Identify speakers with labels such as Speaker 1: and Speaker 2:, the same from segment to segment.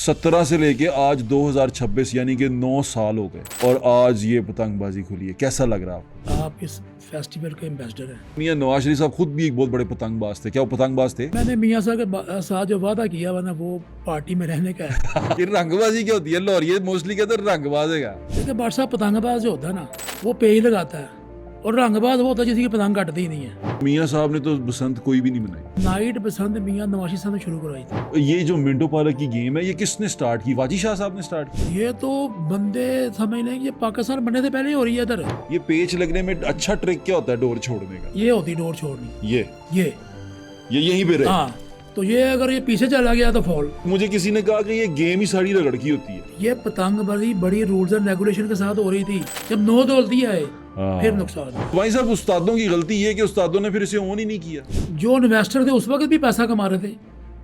Speaker 1: 17 से लेके आज 2026 यानी कि 9 साल हो गए और आज ये पतंगबाजी खुली है। कैसा लग रहा है आपको?
Speaker 2: आप इस फेस्टिवल के एम्बेसडर हैं।
Speaker 1: मियां नवाज शरीफ साहब खुद भी एक बहुत बड़े पतंगबाज थे। क्या वो पतंगबाज थे?
Speaker 2: मैंने मियाँ साहब के साथ जो वादा किया वरना वो पार्टी में रहने का है।
Speaker 1: ये रंगबाजी क्या होती है? लाहौर ये मोस्टली कहते हैं रंगबाज है।
Speaker 2: देखिए बादशाह साहब पतंगबाज जो होता है ना वो पेज लगाता है और रंगबाज वो होता है जिसकी पतंग कटती ही नहीं है।
Speaker 1: मियां साहब ने तो बसंत कोई भी नहीं मनाई।
Speaker 2: नाइट बसंत मियाँ नवाज साहब ने शुरू करवाई थी।
Speaker 1: ये जो मिंटो पार्क की गेम है ये किसने स्टार्ट की? वाजी शाह साहब ने स्टार्ट की।
Speaker 2: ये तो बंदे समझ लें कि ये पाकिस्तान बनने से पहले ही हो रही है इधर।
Speaker 1: ये पेच लगने में अच्छा ट्रिक क्या होता है डोर छोड़ने का?
Speaker 2: ये होती डोर छोड़नी।
Speaker 1: ये यहीं पे रहे।
Speaker 2: हाँ तो ये अगर ये पीछे चला गया तो फॉल।
Speaker 1: मुझे किसी ने कहा कि ये गेम ही सारी रगड़ की होती है।
Speaker 2: ये पतंगबाजी बड़ी रूल्स एंड रेगुलेशन के साथ हो रही थी। जब नो दौलती आए फिर नुकसान।
Speaker 1: भाई साहब उस्तादों की गलती ये कि उस्तादों ने फिर इसे ऑन ही नहीं किया।
Speaker 2: जो इन्वेस्टर थे उस वक्त भी पैसा कमा रहे थे,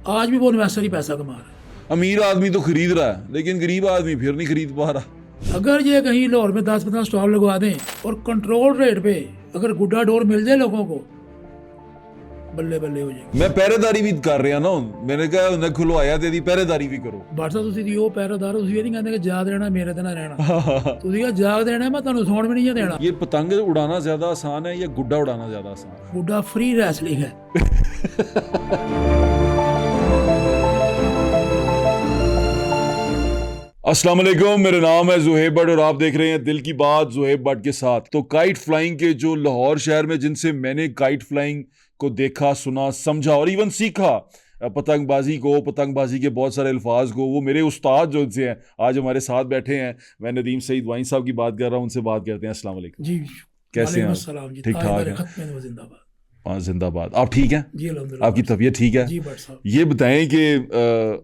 Speaker 2: आज भी वो इन्वेस्टर ही पैसा कमा रहे हैं।
Speaker 1: अमीर आदमी तो खरीद रहा है लेकिन गरीब आदमी फिर नहीं खरीद पा रहा।
Speaker 2: अगर ये कहीं लाहौर में 10-15 स्टॉल लगवा दें और कंट्रोल रेट पे अगर गुड्डा डोर मिल जाए लोगों को, बल्ले बल्ले हो जाएगी।
Speaker 1: मैं पहरेदारी भी कर रहा ना, मैंने कहा उन्हें खुलवाया दे दी पहरेदारी भी करो।
Speaker 2: बादशाह ਤੁਸੀਂ ਦੀ ਉਹ ਪਹਿਰੇਦਾਰ ਤੁਸੀਂ ਇਹ ਨਹੀਂ ਕਹਿੰਦੇ ਕਿ ਯਾਦ ਰਹਿਣਾ ਮੇਰੇ ਤੇ ਨਾ ਰਹਿਣਾ। ਤੁਸੀਂ ਇਹ ਯਾਦ ਰਹਿਣਾ ਮੈਂ ਤੁਹਾਨੂੰ ਸੌਣ ਵੀ ਨਹੀਂ ਦੇਣਾ।
Speaker 1: ये पतंग उड़ाना ज्यादा आसान है या गुड्डा उड़ाना ज्यादा आसान है?
Speaker 2: गुड्डा फ्री रेसलिंग है।
Speaker 1: अस्सलाम वालेकुम, मेरा नाम है जुहेब भट्ट और आप देख रहे हैं दिल की बात जुहेब भट्ट के साथ। तो काइट फ्लाइंग के जो लाहौर शहर में जिनसे मैंने काइट फ्लाइंग को देखा, सुना, समझा और इवन सीखा पतंगबाजी के बहुत सारे अल्फाज को, वो मेरे उस्ताद जो से हैं आज हमारे साथ बैठे हैं। मैं नदीम सईद वाइन साहब की बात कर रहा हूँ, उनसे बात करते हैं। अस्सलाम वालेकुम
Speaker 2: जी,
Speaker 1: कैसे हैं आप?
Speaker 2: अस्सलाम जी,
Speaker 1: ठीक ठाक हैं?
Speaker 2: जिंदाबाद।
Speaker 1: हाँ जिंदाबाद। आप ठीक हैं?
Speaker 2: जी अल्हम्दुलिल्लाह।
Speaker 1: आपकी तबीयत ठीक है?
Speaker 2: जी भट्ट साहब।
Speaker 1: ये बताएं कि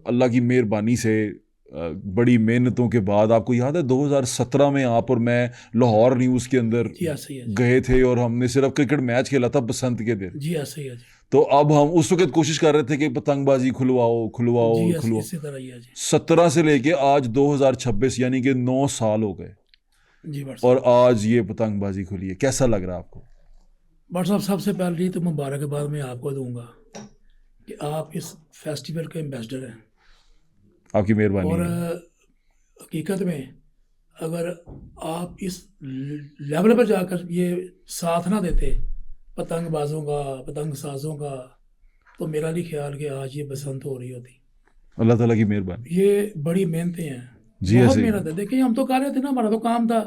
Speaker 1: अल्लाह की मेहरबानी से बड़ी मेहनतों के बाद, आपको याद है 2017 में आप और मैं लाहौर न्यूज़ के अंदर
Speaker 2: जी ऐसे ही है जी।
Speaker 1: गए थे और हमने सिर्फ क्रिकेट मैच खेला था बसंत के दिन।
Speaker 2: जी ऐसे ही है जी।
Speaker 1: तो अब हम उस वक्त कोशिश कर रहे थे कि पतंगबाजी खुलवाओ
Speaker 2: जी
Speaker 1: खुलवाओ।
Speaker 2: इसी तरह ही है जी।
Speaker 1: 17 से लेके आज 2026 यानी कि 9 साल हो गए
Speaker 2: जी भट्ट साहब।
Speaker 1: और आज ये पतंगबाजी खुली है। कैसा लग रहा है आपको?
Speaker 2: भट्ट साहब सबसे पहले तो मुबारकबाद मैं आपको दूंगा कि आप इस फेस्टिवल के एम्बेसडर हैं
Speaker 1: आपकी मेहरबानी
Speaker 2: और
Speaker 1: है।
Speaker 2: हकीकत में अगर आप इस लेवल पर जाकर ये साथ ना देते पतंगबाजों का, पतंग साजों का, तो मेरा नहीं ख्याल कि आज ये बसंत हो रही होती।
Speaker 1: अल्लाह ताला की मेहरबानी।
Speaker 2: ये बड़ी मेहनतें हैं
Speaker 1: जी
Speaker 2: बहुत
Speaker 1: ऐसे ही।
Speaker 2: मेहनत है। देखिए हम तो कर रहे थे ना, हमारा तो काम था,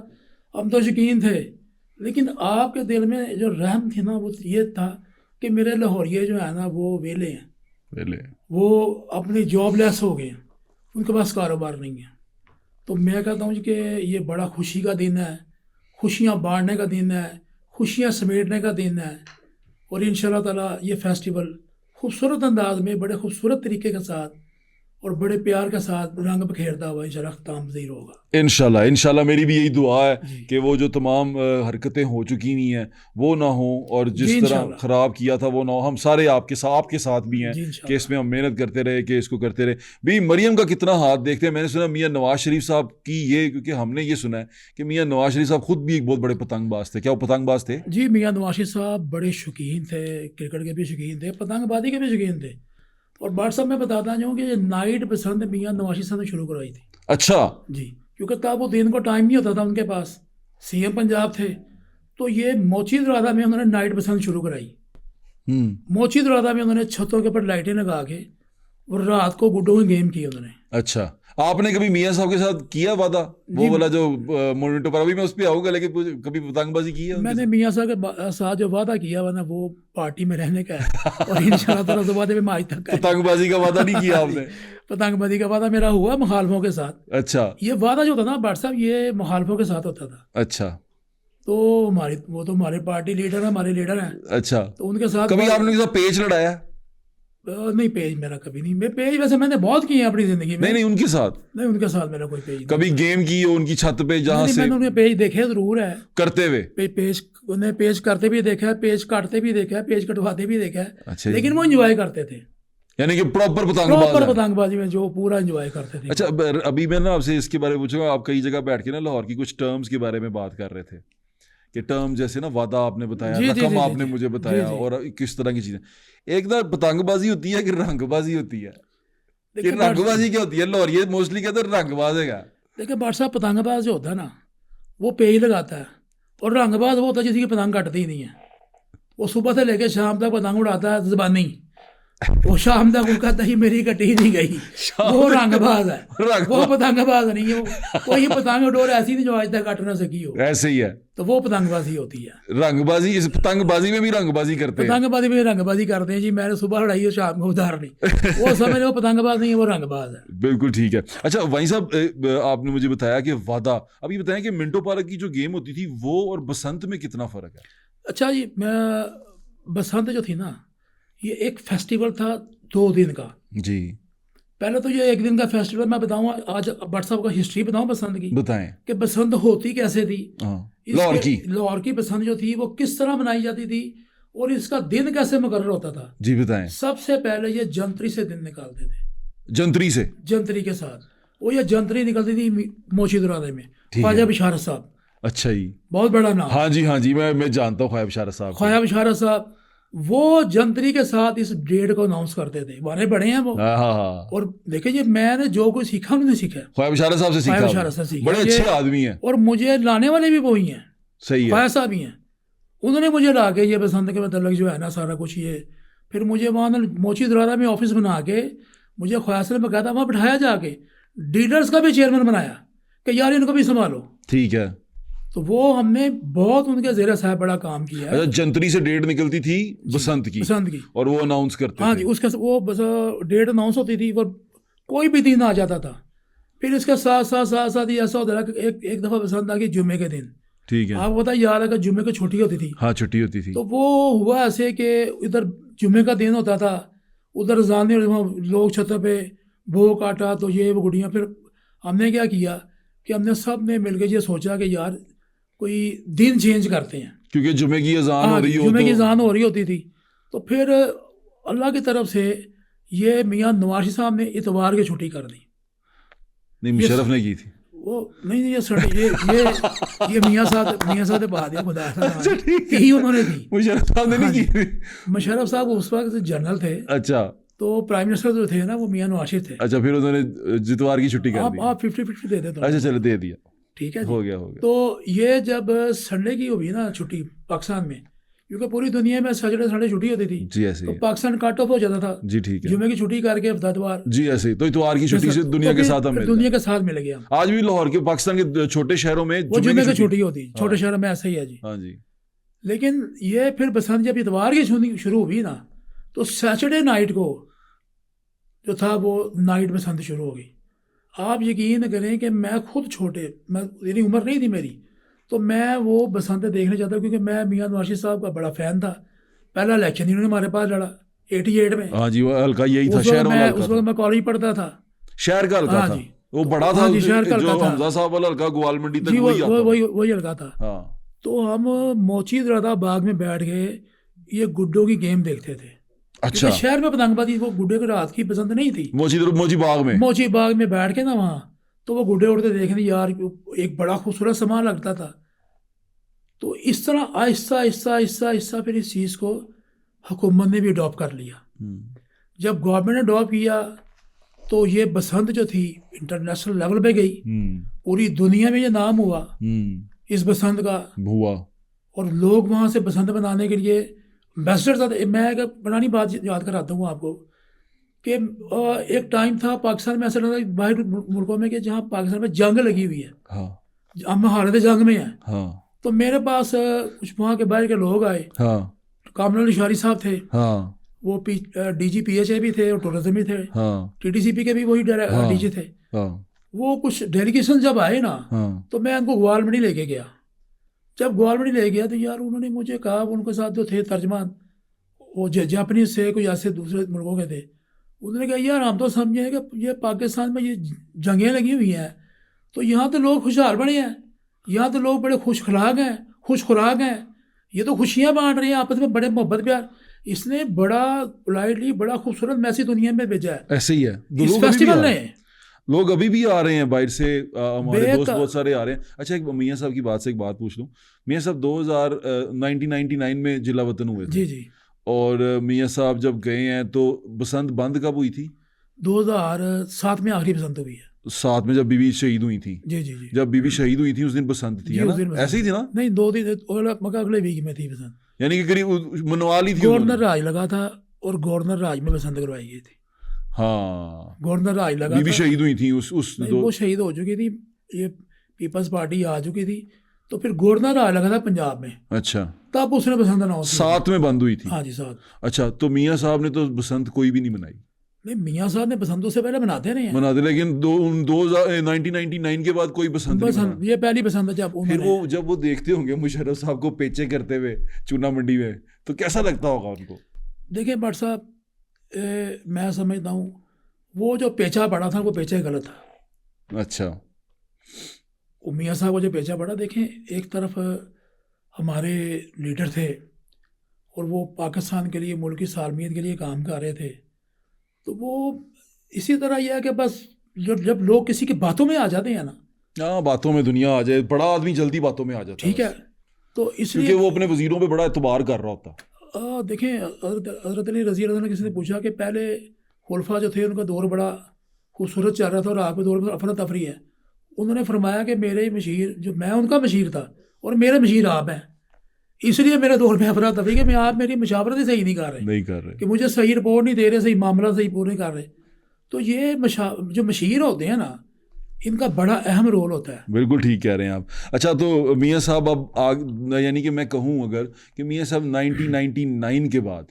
Speaker 2: हम तो शौकीन थे, लेकिन आपके दिल में जो रहम थी ना वो ये था कि मेरे लाहौरिये जो है ना वो वेले हैं,
Speaker 1: पहले
Speaker 2: वो अपनी जॉबलेस हो गए हैं, उनके पास कारोबार नहीं है। तो मैं कहता हूँ कि ये बड़ा खुशी का दिन है, खुशियाँ बांटने का दिन है, खुशियाँ समेटने का दिन है और इंशाल्लाह ताला ये फेस्टिवल खूबसूरत अंदाज में बड़े खूबसूरत तरीके के साथ और बड़े प्यार के साथ रंग बखेरता हुआ इंशाल्लाह ख़त्म होगा।
Speaker 1: इंशाल्लाह मेरी भी यही दुआ है
Speaker 2: जी।
Speaker 1: कि वो जो तमाम हरकतें हो चुकी नहीं हैं वो ना हो और
Speaker 2: जी,
Speaker 1: जिस तरह
Speaker 2: इंशाल्लाह।
Speaker 1: ख़राब किया था वो ना हो। हम सारे आपके साथ भी हैं
Speaker 2: जी,
Speaker 1: कि
Speaker 2: इंशाल्लाह।
Speaker 1: इसमें हम मेहनत करते रहे, कि इसको करते रहे। भी मरियम का कितना हाथ देखते हैं। मैंने सुना मियां नवाज शरीफ साहब की ये, क्योंकि हमने ये सुना है कि मियां नवाज शरीफ साहब खुद भी एक बहुत बड़े पतंगबाज थे। क्या वो पतंगबाज थे?
Speaker 2: जी, मियाँ नवाज साहब बड़े शौकीन थे, क्रिकेट के भी शौकीन थे, पतंगबाजी के भी शौकीन थे। और बात साहब मैं बताता हूँ कि नाइट पसंद मियाँ नवाज साहब ने शुरू करवाई थी।
Speaker 1: अच्छा।
Speaker 2: जी, क्योंकि तब वो दिन को टाइम नहीं होता था उनके पास, सीएम पंजाब थे, तो ये मोची दरादा में उन्होंने नाइट पसंद शुरू कराई। मोची दरादा में उन्होंने छतों के ऊपर लाइटें लगा के और रात को गुड्डों की गेम की उन्होंने।
Speaker 1: अच्छा, आपने कभी मियां साहब के साथ किया वादा? वो वाला जो मोनिटर पर, अभी मैं उस पर आऊंगा, लेकिन कभी पतंगबाजी की है उनके
Speaker 2: मैंने मियाँ साहब के साथ जो वादा किया वरना वो पार्टी में रहने का है और इंशाल्लाह ताला उस वादे में मैं आज तक
Speaker 1: साथ? पतंगबाजी का वादा नहीं किया आपने?
Speaker 2: पतंगबाजी का वादा मेरा हुआ मुखालफों के साथ।
Speaker 1: अच्छा
Speaker 2: ये वादा जो था ना भट्ट साहब, ये मुखालफों के साथ होता था।
Speaker 1: अच्छा
Speaker 2: तो वो तो हमारे पार्टी लीडर है, हमारे लीडर हैं,
Speaker 1: अच्छा।
Speaker 2: तो उनके साथ
Speaker 1: कभी आपने उनके साथ पेच लड़ाया?
Speaker 2: नहीं, पेज मेरा कभी नहीं। मैं पेज वैसे मैंने बहुत किए हैं अपनी जिंदगी में।
Speaker 1: नहीं उनके साथ
Speaker 2: नहीं, उनके साथ मेरा कोई पेज
Speaker 1: कभी गेम की हो उनकी छत पे जहां
Speaker 2: नहीं।
Speaker 1: से
Speaker 2: मैंने उनके पेज देखे जरूर है,
Speaker 1: करते हुए?
Speaker 2: उन्हें पेज करते भी देखा है, पेज काटते भी देखा है, पेज कटवाते भी देखा है।
Speaker 1: अच्छा,
Speaker 2: लेकिन वो एंजॉय करते थे,
Speaker 1: यानी कि प्रॉपर
Speaker 2: प्रॉपर
Speaker 1: पतंगबाज है।
Speaker 2: पतंगबाजी में जो पूरा एंजॉय करते थे।
Speaker 1: अच्छा, अभी मैं ना आपसे इसके बारे में पूछूंगा। आप कई जगह बैठ के ना लाहौर की कुछ टर्म्स के बारे में बात कर रहे थे कि टर्म जैसे ना वादा आपने बताया,
Speaker 2: जी, जी,
Speaker 1: रकम
Speaker 2: जी,
Speaker 1: आपने
Speaker 2: जी,
Speaker 1: मुझे
Speaker 2: जी,
Speaker 1: बताया
Speaker 2: जी।
Speaker 1: और किस तरह की चीजें। एक ना पतंगबाजी होती है कि रंगबाजी होती है?
Speaker 2: देखिए
Speaker 1: रंगबाजी क्या होती है? लाहौर ये मोस्टली कहते हैं रंगबाज है।
Speaker 2: देखिए भाट साहब, पतंगबाज जो होता है ना, वो पेज लगाता है, और रंगबाज वो होता है जिसकी पतंग कटती ही नहीं है। वो सुबह से लेकर शाम तक पतंग उड़ाता है ज़बानी, वो शाम तक वो कहता है मेरी कटी ही नहीं गई। वो रंगबाज है, वो पतंगबाज नहीं है। वो कोई पतंग डोर ऐसी नहीं जो आज तक कट ना सकी हो,
Speaker 1: ऐसे ही है।
Speaker 2: तो वो पतंगबाजी होती है।
Speaker 1: रंगबाजी, इस पतंगबाजी में भी रंगबाजी करते हैं।
Speaker 2: पतंगबाजी में रंगबाजी करते हैं जी, मैंने सुबह उड़ाई और शाम को उतार ली। वो समझ वो पतंगबाज नहीं है, वो रंगबाज है।
Speaker 1: बिल्कुल ठीक है। अच्छा वहीं साहब, आपने मुझे बताया कि वादा, अभी बताएं कि मिंटो पार्क की जो गेम होती थी वो और बसंत में कितना फर्क है?
Speaker 2: अच्छा जी, मैं बसंत जो थी ना, ये एक फेस्टिवल था 2 दिन का
Speaker 1: जी।
Speaker 2: पहले तो ये 1 दिन का फेस्टिवल मैं बताऊँ आज भट्ट साहब का हिस्ट्री बताऊँ बसंत की,
Speaker 1: बताएं।
Speaker 2: कि बसंत होती कैसे थी।
Speaker 1: लाहौर
Speaker 2: की बसंत जो थी वो किस तरह मनाई जाती थी, और इसका दिन कैसे मुकर्रर होता था।
Speaker 1: जी बताएं।
Speaker 2: सबसे पहले ये जंतरी से दिन निकालते थे। जंतरी के साथ वो ये जंतरी निकलती थी मोची दरवाजे में, ख्वाजा बिशारत साहब।
Speaker 1: अच्छा जी,
Speaker 2: बहुत बड़ा नाम।
Speaker 1: हाँ जी, मैं जानता हूँ ख्वाजा बिशारत साहब।
Speaker 2: ख्वाजा बिशारत साहब वो जंतरी के साथ इस डेट को अनाउंस करते थे। बड़े बड़े हैं वो। और देखिए जी, मैंने जो कुछ सीखा उन्होंने सीखा,
Speaker 1: ख्वाजा बिशारत साहब से सीखा।
Speaker 2: बिशारत से सीखा।
Speaker 1: बड़े अच्छे आदमी हैं,
Speaker 2: और मुझे लाने वाले भी वही हैं।
Speaker 1: सही है,
Speaker 2: ख्वाजा साहब ही हैं। उन्होंने मुझे ला के ये बसंत के मतलब जो है ना सारा कुछ ये, फिर मुझे वहाँ मोची दरवाजा में ऑफिस बना के मुझे ख्वाजा साहब ने बताया, वहाँ बिठाया जाके, डीलर्स का भी चेयरमैन बनाया कि यार इनको भी संभालो। ठीक है। तो वो हमने बहुत उनके ज़ेरे साहब बड़ा काम किया है।
Speaker 1: अच्छा, जंतरी से डेट निकलती थी बसंत की, और वो अनाउंस करते
Speaker 2: हाँ
Speaker 1: थे।
Speaker 2: जी, उसके वो डेट अनाउंस होती थी, वो कोई भी दिन आ जाता था। फिर इसके साथ साथ साथ साथ ऐसा होता था कि एक दफ़ा बसंत आ गई जुम्मे के दिन।
Speaker 1: ठीक है।
Speaker 2: आपको पता याद है कि जुम्मे की छुट्टी होती थी।
Speaker 1: हाँ, छुट्टी होती थी।
Speaker 2: तो वो हुआ ऐसे कि इधर जुम्मे का दिन होता था, उधर जाने लोग छतों पे भो काटा, तो ये वो गुड़ियाँ। फिर हमने क्या किया कि हमने सब ने मिलकर ये सोचा कि यार कोई दिन चेंज करते हैं,
Speaker 1: क्योंकि जुम्मे की अजान हो रही हो,
Speaker 2: जुम्मे की अजान हो रही होती थी। तो फिर अल्लाह की तरफ से ये मियाँ नवाशी साहब ने इतवार की छुट्टी कर दी।
Speaker 1: नहीं, मुशर्रफ ने की थी
Speaker 2: वो। नहीं, ये संडे, ये मियाँ साहब बात है, खुदा यही उन्होंने दी।
Speaker 1: मुशर्रफ साहब ने नहीं की।
Speaker 2: मुशर्रफ साहब उस वक्त जनरल थे।
Speaker 1: अच्छा।
Speaker 2: तो प्राइम मिनिस्टर जो थे ना वो मियाँ नवाशी थे।
Speaker 1: अच्छा, फिर उन्होंने जितवार की छुट्टी कर दी।
Speaker 2: आप 50-50 दे देते।
Speaker 1: अच्छा चलो, दे दिया,
Speaker 2: ठीक है,
Speaker 1: हो गया।
Speaker 2: तो ये जब संडे की हुई ना छुट्टी पाकिस्तान में, क्योंकि पूरी दुनिया में सैटरडे संडे छुट्टी होती थी
Speaker 1: जी, ऐसे
Speaker 2: तो पाकिस्तान कट ऑफ हो जाता था।
Speaker 1: जी, ठीक है।
Speaker 2: जुम्मे की छुट्टी करके इतवार
Speaker 1: जी, ऐसे तो इतवार की छुट्टी से दुनिया के साथ हम
Speaker 2: दुनिया के साथ मिल गया।
Speaker 1: आज भी लाहौर के, पाकिस्तान के छोटे शहरों में
Speaker 2: वो जुम्मे की छुट्टी होती, छोटे शहरों में ऐसा ही है जी।
Speaker 1: हाँ जी।
Speaker 2: लेकिन ये फिर बसंत जब इतवार की छुट्टी शुरू हुई ना, तो सैटरडे नाइट को जो था वो नाइट बसंत शुरू हो गई। आप यकीन करें कि मैं खुद मेरी उम्र नहीं थी मेरी, तो मैं वो बसंत देखने जाता, क्योंकि मैं मियाँ नवाशी साहब का बड़ा फ़ैन था। पहला इलेक्शन इन्होंने हमारे पास लड़ा 88 में।
Speaker 1: हाँ जी, वो हल्का यही था, शहर वाला हल्का।
Speaker 2: उस वक्त मैं कॉलेज पढ़ता था।
Speaker 1: शहर का हल्का था, वो बड़ा था,
Speaker 2: शहर का हल्का था।
Speaker 1: हमजा साहब वाला हल्का गोवाल मंडी तक
Speaker 2: वही हल्का था। तो हम मोची दरवाजा बाग में बैठ गए, ये गुड्डों की गेम देखते थे। अच्छा। शहर में पतंगबाजी, वो गुड्डे को रात की पसंद नहीं थी। मोची बाग में बैठ के ना वहाँ, तो वो गुड्डे उड़ते देखने, यार एक बड़ा खूबसूरत सामान लगता था। तो इस तरह आहिस्ता आहिस्ता आहिस्ता आहिस्ता फिर इस चीज़ को हुकूमत ने भी अडॉप्ट कर लिया। जब गवर्नमेंट ने अडॉप्ट किया तो ये बसंत जो थी इंटरनेशनल लेवल पे गई, पूरी दुनिया में ये नाम हुआ इस बसंत का हुआ। और लोग वहाँ से बसंत मनाने के लिए एम्बेसडर था। मैं एक पुरानी बात याद कराता हूँ आपको कि एक टाइम था पाकिस्तान में, ऐसा लगता है बाहर मुल्कों में, कि जहाँ पाकिस्तान में जंग लगी हुई है, हम हालत जंग में हैं। तो मेरे पास कुछ वहाँ के बाहर के लोग आए। कामरुल निशारी साहब थे, वो DGPHA भी थे और टूरिज्म भी थे। TTCP के भी वही DG थे। वो कुछ डेलीगेशन जब आए ना, तो मैं उनको ग्वाल मंडी लेके गया। जब ग्वाल मंडी ले गया तो यार उन्होंने मुझे कहा, उनके साथ जो थे तर्जमान, वो जापानीज से, कोई ऐसे दूसरे मुल्कों के थे, उन्होंने कहा यार हम तो समझे कि ये पाकिस्तान में ये जंगें लगी हुई हैं, तो यहाँ तो लोग खुशहाल बने हैं, यहाँ तो लोग बड़े खुश खुराक हैं, ये तो खुशियाँ बांट रहे हैं आपस में, बड़े मोहब्बत प्यार। इसने बड़ा पोलाइटली बड़ा खूबसूरत मैसेज दुनिया में भेजा है।
Speaker 1: ऐसे ही है
Speaker 2: इस फेस्टिवल ने।
Speaker 1: लोग अभी भी आ रहे हैं बाहर से, हमारे दोस्त बहुत सारे आ रहे हैं। अच्छा, एक मियाँ साहब की बात से एक बात पूछ लूँ। मियाँ साहब 1999 में जिला वतन हुए थे।
Speaker 2: जी जी।
Speaker 1: और मियाँ साहब जब गए हैं तो बसंत बंद कब हुई थी?
Speaker 2: 2007 में आखिरी बसंत हुई है।
Speaker 1: साथ में जब बीवी शहीद हुई थी,
Speaker 2: जी जी जी
Speaker 1: जब बीवी शहीद हुई थी उस दिन बसंत थी,
Speaker 2: जी,
Speaker 1: है
Speaker 2: उस दिन
Speaker 1: ना?
Speaker 2: बसंत
Speaker 1: ऐसे ही थी ना?
Speaker 2: नहीं, 2 दिन अगले वीक में थी बसंत।
Speaker 1: यानी कि करीब मनवा ली थी
Speaker 2: गवर्नर
Speaker 1: उन्होंने।
Speaker 2: राज लगा था और गवर्नर राज में बसंत करवाई गई थी।
Speaker 1: हाँ,
Speaker 2: गवर्नर राज लगा
Speaker 1: बीवी
Speaker 2: था।
Speaker 1: शहीद हुई थी उस
Speaker 2: नहीं,
Speaker 1: दो।
Speaker 2: वो शहीद हो चुकी थी, ये पीपल्स पार्टी आ चुकी थी, तो फिर गवर्नर राज लगा था पंजाब में,
Speaker 1: अच्छा,
Speaker 2: तब उसने बसंत अनाउंस किया।
Speaker 1: साथ में बंद हुई थी।
Speaker 2: हाँ जी, साथ।
Speaker 1: अच्छा, तो मियाँ साहब ने तो बसंत कोई भी नहीं मनाई।
Speaker 2: नहीं, मियाँ साहब ने बसंत से पहले मनाते नहीं हैं।
Speaker 1: मनाते, लेकिन 1999 के बाद कोई बसंत नहीं
Speaker 2: बसंत
Speaker 1: मना।
Speaker 2: ये पहली बसंत है जब
Speaker 1: फिर
Speaker 2: उन्होंने।
Speaker 1: वो जब वो देखते होंगे मुशर्रफ साहब को पेचे करते हुए चूना मंडी में, तो कैसा लगता होगा उनको?
Speaker 2: देखिए भट्ट साहब, मैं समझता हूँ वो जो पेचा पड़ा था वो पेचा ही गलत था।
Speaker 1: अच्छा,
Speaker 2: वो मियाँ साहब को जो पेचा पड़ा, देखें एक तरफ हमारे लीडर थे और वो पाकिस्तान के लिए, मुल्क की सालमियत के लिए काम कर रहे थे, तो वो इसी तरह यह है कि बस जब लोग किसी की बातों में आ जाते हैं ना,
Speaker 1: हाँ, बातों में दुनिया आ जाए, बड़ा आदमी जल्दी बातों में आ जाता
Speaker 2: ठीक है,
Speaker 1: बस।
Speaker 2: तो
Speaker 1: क्योंकि
Speaker 2: इसलिए
Speaker 1: वो अपने वजीरों पे बड़ा एतबार कर रहा होता।
Speaker 2: देखें, हज़रत अली रज़ी अल्लाह अन्हु ने किसी ने पूछा कि पहले खुलफा जो थे उनका दौर बड़ा खूबसूरत चल रहा था और आपके दौर में अफरा तफरी है। उन्होंने फरमाया कि मेरे मशीर, जो मैं उनका मशीर था और मेरे मशीर आप हैं, इसलिए मेरे दौर में अफरा तफरी कि मैं आप मेरी मशावरत ही सही नहीं कर रहे,
Speaker 1: नहीं कर रहे।
Speaker 2: कि मुझे सही रिपोर्ट नहीं दे रहे, सही मामला सही पूरे नहीं कर रहे। तो ये जो मशीर होते हैं ना, इनका बड़ा अहम रोल होता है।
Speaker 1: बिल्कुल ठीक कह रहे हैं आप। अच्छा, तो मियाँ साहब अब यानी कि मैं कहूँ अगर कि मियाँ साहब 1999 के बाद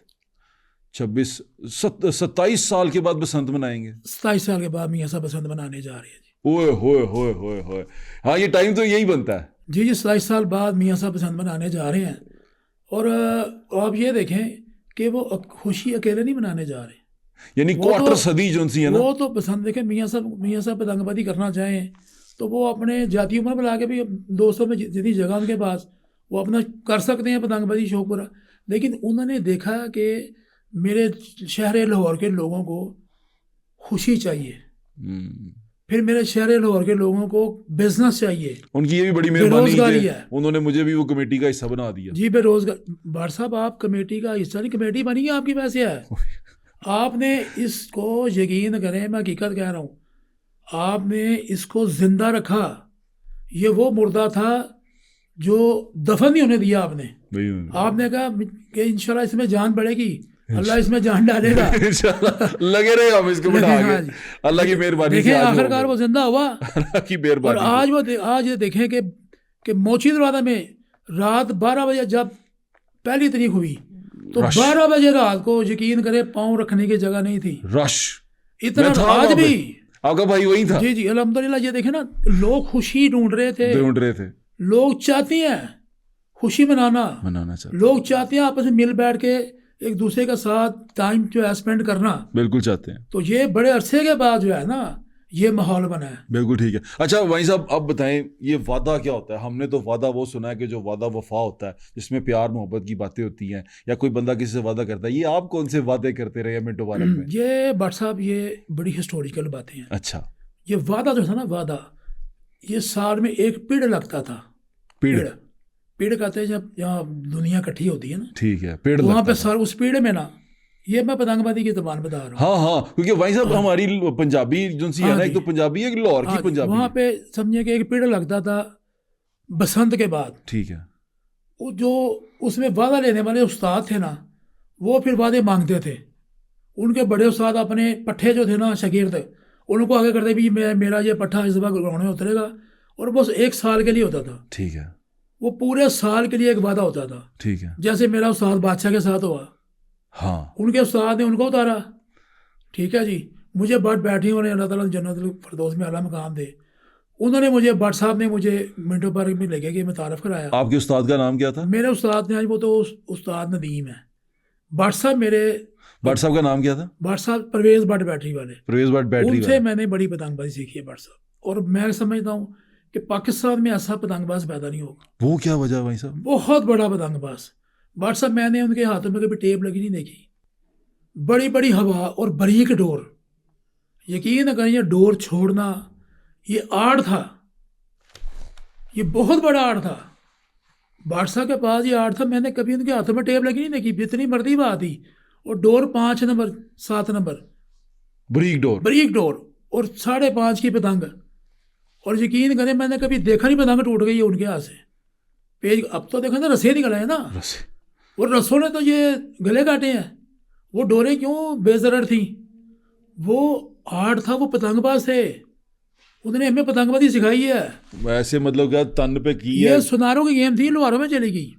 Speaker 1: 27 साल के बाद बसंत मनाएंगे।
Speaker 2: 27 साल के बाद मियाँ साहब बसंत मनाने जा रहे हैं जी।
Speaker 1: ओए होए होए होए होए, हाँ, ये टाइम तो यही बनता है।
Speaker 2: जी जी, 27 साल बाद मियाँ साहब बसंत मनाने जा रहे हैं। और आप ये देखें कि वो खुशी अकेले नहीं मनाने जा रहे,
Speaker 1: यानी
Speaker 2: वो
Speaker 1: क्वार्टर
Speaker 2: तो-
Speaker 1: सदी जो सी है ना।
Speaker 2: वो तो पसंद देखें, मियाँ साहब पतंगबाजी करना चाहें तो वो अपने जाती उम्र बुला के भी, दोस्तों में जितनी जगह उनके पास, वो अपना कर सकते हैं पतंगबाजी शौक पूरा। लेकिन उन्होंने देखा कि मेरे शहर लाहौर के लोगों को खुशी चाहिए,
Speaker 1: हम्म,
Speaker 2: फिर मेरे शहर लाहौर के लोगों को बिजनेस चाहिए,
Speaker 1: उनकी ये भी बड़ी मेहरबानी
Speaker 2: बेरोजगारी
Speaker 1: कि
Speaker 2: है।
Speaker 1: उन्होंने मुझे भी वो कमेटी का हिस्सा बना दिया।
Speaker 2: जी, बेरोजगार। भाट साहब, आप कमेटी का हिस्सा नहीं, कमेटी बनी है आपकी, वैसे है। आपने इसको, यकीन करें, मैं हकीकत कह रहा हूँ, आपने इसको जिंदा रखा। ये वो मुर्दा था जो दफन नहीं होने दिया आपने। आपने कहा कि इंशाल्लाह इसमें जान पड़ेगी, अल्लाह इसमें जान डालेगा।
Speaker 1: इंशाल्लाह लगे रहे हम इसको बढ़ा
Speaker 2: हाँ
Speaker 1: के।
Speaker 2: जी।
Speaker 1: अल्लाह की मेहरबानी
Speaker 2: देखें
Speaker 1: से आज
Speaker 2: आखिरकार वो जिंदा हुआ।
Speaker 1: अल्लाह की
Speaker 2: और
Speaker 1: मेहरबानी से।
Speaker 2: आज ये देखें कि मोची दरवाजा में रात 12 बजे जब पहली तारीख हुई, तो
Speaker 1: रश।
Speaker 2: 12 बजे रात को, यकीन करें, पाँव रखने की जगह नहीं थी।
Speaker 1: रश।
Speaker 2: इतना
Speaker 1: मैं था
Speaker 2: आज
Speaker 1: वहाँ पे।
Speaker 2: भी।
Speaker 1: आपका भाई वही था।
Speaker 2: जी जी, अल्हम्दुलिल्लाह। ये देखें ना, लोग खुशी ढूंढ रहे थे,
Speaker 1: ढूंढ रहे थे,
Speaker 2: लोग चाहते हैं खुशी मनाना,
Speaker 1: मनाना चाहते,
Speaker 2: लोग चाहते हैं आपस में मिल बैठ के एक दूसरे के साथ टाइम जो है स्पेंड करना।
Speaker 1: बिल्कुल चाहते हैं।
Speaker 2: तो ये बड़े अरसे के बाद जो है ना, ये माहौल बना है।
Speaker 1: बिल्कुल ठीक है। अच्छा भाई साहब, अब बताएं ये वादा क्या होता है? हमने तो वादा वो सुना है कि जो वादा वफा होता है, जिसमें प्यार मोहब्बत की बातें होती हैं, या कोई बंदा किसी से वादा करता है। ये आप कौन से वादे करते रहे मिंटो भारत में?
Speaker 2: ये भट्ट साहब, ये बड़ी हिस्टोरिकल बातें हैं।
Speaker 1: अच्छा,
Speaker 2: ये वादा जो था ना, वादा, ये साल में एक पेड़ लगता था।
Speaker 1: पेड़
Speaker 2: पेड़ कहते हैं जब यहाँ दुनिया इकट्ठी होती है ना,
Speaker 1: ठीक है, पेड़
Speaker 2: वहाँ
Speaker 1: लगता
Speaker 2: पे
Speaker 1: था।
Speaker 2: सार उस पेड़ में ना, ये मैं पतंगबाजी की जबान बता रहा हूँ।
Speaker 1: हाँ हाँ, क्योंकि भाई साहब हमारी पंजाबी जो सी है
Speaker 2: हाँ
Speaker 1: ना,
Speaker 2: जी।
Speaker 1: एक तो पंजाबी है, एक लाहौर की
Speaker 2: हाँ जी,
Speaker 1: पंजाबी
Speaker 2: वहाँ
Speaker 1: है।
Speaker 2: पे समझिए कि एक पेड़ लगता था बसंत के बाद।
Speaker 1: ठीक है,
Speaker 2: वो जो उसमें वादा लेने वाले उस्ताद थे ना, वो फिर वादे मांगते थे। उनके बड़े उस्ताद अपने पट्ठे जो थे ना, शागिर्द, उनको आगे करते भी मेरा ये पट्ठा इस बार ग्राउंड में उतरेगा, और बस 1 साल के लिए होता था।
Speaker 1: ठीक है,
Speaker 2: वो पूरे साल के लिए एक वादा होता था।
Speaker 1: ठीक है,
Speaker 2: जैसे मेरा उस्ताद बादशाह के साथ हुआ,
Speaker 1: हाँ,
Speaker 2: उनके उस्ताद ने उनको उतारा। ठीक है जी, मुझे बट बैठी उन्होंने, अल्लाह ताला जन्नतुल फिरदौस में आला मकाम दे। उन्होंने मुझे, भट्ट साहब ने मुझे मिंटो पार्क में लेके गए, मुतारफ़ कराया।
Speaker 1: आपके उस्ताद का नाम क्या था?
Speaker 2: मेरे उस्ताद ने, आज वो तो उस्ताद नदीम है। भट्ट साहब मेरे,
Speaker 1: भट्ट साहब का नाम क्या था?
Speaker 2: भट्ट साहब परवेज़ भट्ट बैटरी वाले,
Speaker 1: परवेज़ भट्ट बैटरी
Speaker 2: उनसे
Speaker 1: वाला।
Speaker 2: मैंने बड़ी पतंगबाजी सीखी है भट्ट साहब। और मैं समझता हूँ कि पाकिस्तान में ऐसा पतंगबाज पैदा नहीं होगा।
Speaker 1: वो क्या वजह भाई साहब?
Speaker 2: बहुत बड़ा पतंगबाज भट्ट साहब। मैंने उनके हाथों में कभी टेप लगी नहीं देखी। बड़ी बड़ी हवा और बारीक डोर, यकीन करें, ये डोर छोड़ना, ये आर्ट था, ये बहुत बड़ा आर्ट था। भट्ट साहब के पास ये आर्ट था। मैंने कभी उनके हाथों में टेप लगी नहीं देखी, जितनी मर्जी बात थी। और डोर 5 नंबर 7 नंबर,
Speaker 1: बरीक डोर
Speaker 2: और 5.5 की पतंग। और यकीन करें मैंने कभी देखा नहीं पतंग टूट गई है उनके हाथ से। पेज अब तो देखा ना रस्से निकल आए ना, और रस्सों ने तो ये गले काटे हैं। वो डोरें क्यों बेजरर थी, वो आर्ट था, वो पतंगबाज थे, उन्होंने हमें पतंगबाजी सिखाई है।
Speaker 1: वैसे मतलब क्या तन पे की
Speaker 2: ये
Speaker 1: है?
Speaker 2: सुनारों की गेम थी, लोहारों में चली गई।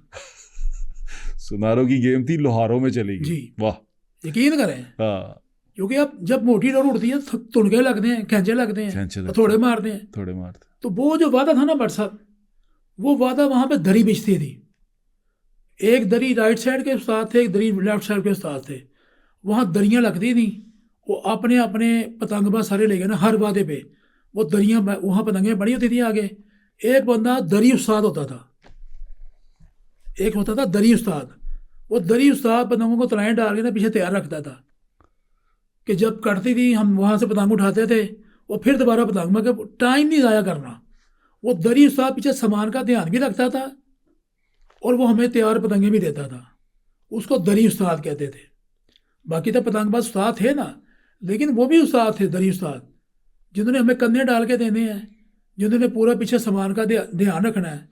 Speaker 1: सुनारों की गेम थी, लोहारों में चली गई।
Speaker 2: जी।
Speaker 1: वाह।
Speaker 2: यकीन करें,
Speaker 1: हाँ,
Speaker 2: क्योंकि अब जब मोटी डोर उड़ती है तुणके लगते हैं, खेंचे लगते हैं, थोड़े मारते हैं। तो वो जो वादा था ना भट्ट साहब, वो वादा वहाँ पे दरी बिछती थी। एक दरी राइट साइड के उस्ताद थे, एक दरी लेफ्ट साइड के उस्ताद थे। वहाँ दरियाँ लगती थी, वो अपने अपने पतंगबाज सारे ले गए ना हर वादे पे। वो दरियाँ वहाँ पतंगें बड़ी होती थी आगे। एक बंदा दरी उस्ताद होता था, एक होता था दरी उस्ताद। वो दरी उस्ताद पतंगों को तलाएं डाल के ना पीछे तैयार रखता था कि जब कटती थी हम वहाँ से पतंग उठाते थे और फिर दोबारा पतंग में, कि टाइम नहीं ज़ाया करना। वो दरी उस्ताद पीछे सामान का ध्यान भी रखता था और वो हमें तैयार पतंगे भी देता था। उसको दरी उस्ताद कहते थे। बाकी तो पतंगबाज उस्ताद थे ना, लेकिन वो भी उस्ताद थे, दरी उस्ताद, जिन्होंने हमें कंधे डाल के देने हैं, जिन्होंने पूरा पीछे सामान का ध्यान रखना है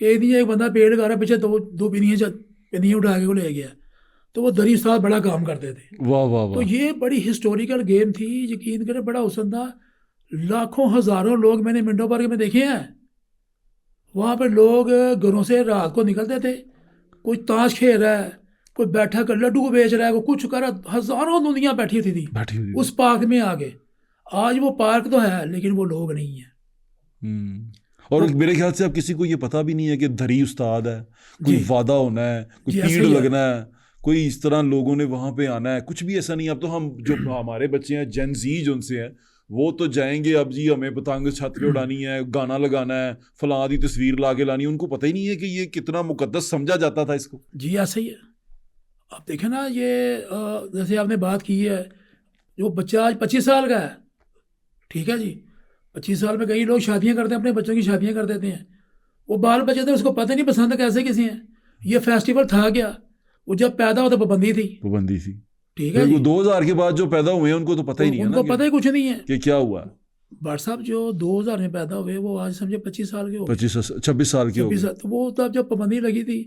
Speaker 2: कि एक बंदा पेड़ गा रहा, पीछे दो पिनियाँ उठा के वो ले गया। तो वो दरी उस्ताद बड़ा काम करते थे।
Speaker 1: वाह वाह वाह।
Speaker 2: तो ये बड़ी हिस्टोरिकल गेम थी, यकीन करें बड़ा हुसन था। लाखों हज़ारों लोग मैंने मिंटो पार्क में देखे हैं। वहाँ पर लोग घरों से रात को निकलते थे, कोई ताश खेल रहा है, कोई बैठा कर लड्डू बेच रहा है, कोई कुछ कर रहा, हज़ारों दुनिया बैठी हुई थी उस पार्क में आगे। आज वो पार्क तो है लेकिन वो लोग नहीं है।
Speaker 1: और मेरे ख्याल से अब किसी को ये पता भी नहीं है कि दरी उस्ताद है, कोई वादा होना है, कोई
Speaker 2: जी,
Speaker 1: तीर
Speaker 2: ऐसे ही है।
Speaker 1: लगना है, कोई इस तरह लोगों ने वहां पे आना है, कुछ भी ऐसा नहीं है। अब तो हम जो हमारे बच्चे हैं जेन जी जो उनसे हैं, वो तो जाएंगे अब जी हमें पतंग छत पे उड़ानी है, गाना लगाना है, फलां दी तस्वीर ला के लानी है। उनको पता ही नहीं है कि ये कितना मुकद्दस समझा जाता था इसको।
Speaker 2: जी ऐसे ही है। आप देखें ना, ये जैसे आपने बात की है, जो बच्चा आज 25 साल का है, ठीक है जी, 25 साल में कई लोग शादियां करते हैं, अपने बच्चों की शादियां कर देते हैं। वो बाल बच्चे थे, उसको पता नहीं पसंद कैसे किसी हैं। ये फेस्टिवल था क्या? वो जब पैदा हो तो पाबंदी थी, ठीक है जी।
Speaker 1: 2000 के बाद जो पैदा हुए हैं उनको तो पता ही नहीं है ना,
Speaker 2: उनको पता ही कुछ नहीं है
Speaker 1: कि क्या हुआ।
Speaker 2: भाट साहब जो 2000 में पैदा हुए वो आज समझे 25 साल के हो गए,
Speaker 1: 26 साल के हो
Speaker 2: 26
Speaker 1: गए।
Speaker 2: साल। तो वो तब जब पाबंदी लगी थी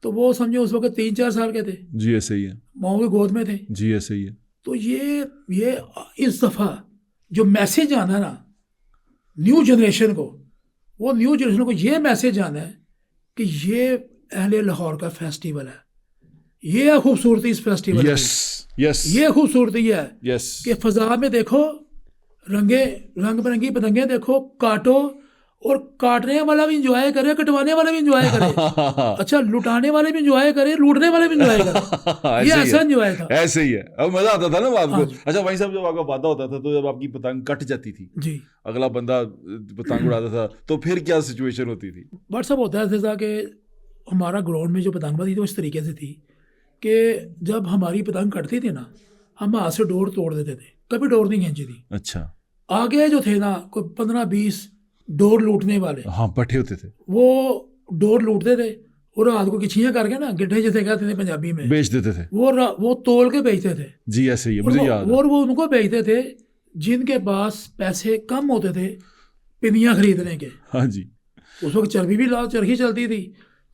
Speaker 2: तो वो समझो उस वक्त 3-4 साल के थे,
Speaker 1: जी ऐसे ही है,
Speaker 2: माओ की गोद में थे।
Speaker 1: जी ऐसे ही है।
Speaker 2: तो ये इस दफ़ा जो मैसेज आना ना न्यू जनरेशन को, वो न्यू जनरेशन को ये मैसेज आना है कि ये अहले लाहौर का फेस्टिवल है। ये है खूबसूरती इस फेस्टिवल की।
Speaker 1: यस
Speaker 2: ये खूबसूरती है
Speaker 1: यस
Speaker 2: कि फ़ज़ा में देखो रंग बिरंगी पतंगे देखो, काटो, और काटने वाला भी इंजॉय करे, कटवाने वाला भी इंजॉय करे। अच्छा, लुटाने वाले भी इंजॉय करे, लूटने वाले भी इंजॉय करे। ये ऐसा इंजॉय था,
Speaker 1: ऐसे ही है। अब मजा आता था ना बात
Speaker 2: हाँ
Speaker 1: को। अच्छा भाई साहब, जब आपका वादा होता था तो जब आपकी पतंग कट जाती थी,
Speaker 2: जी,
Speaker 1: अगला बंदा पतंग उड़ाता था, तो फिर क्या सिचुएशन होती थी?
Speaker 2: बट सब होता है जैसा कि हमारा ग्राउंड में जो पतंगबाजी थी वो इस तरीके से थी कि जब हमारी पतंग कटती थी ना, हम हाथ से डोर तोड़ देते थे, कभी डोर नहीं खींची थी।
Speaker 1: अच्छा।
Speaker 2: आगे जो थे ना कोई 15-20 डोर लूटने वाले,
Speaker 1: हाँ, बैठे होते थे,
Speaker 2: वो डोर लूटते थे और रात को किछियाँ करके ना, गिड्ढे जैसे कहते थे पंजाबी में,
Speaker 1: बेच देते थे।
Speaker 2: वो तोल के बेचते थे।
Speaker 1: जी ऐसे ही है, मुझे याद है।
Speaker 2: और वो उनको बेचते थे जिनके पास पैसे कम होते थे पिनियाँ खरीदने के।
Speaker 1: हाँ जी।
Speaker 2: उस वक्त चरखी चलती थी,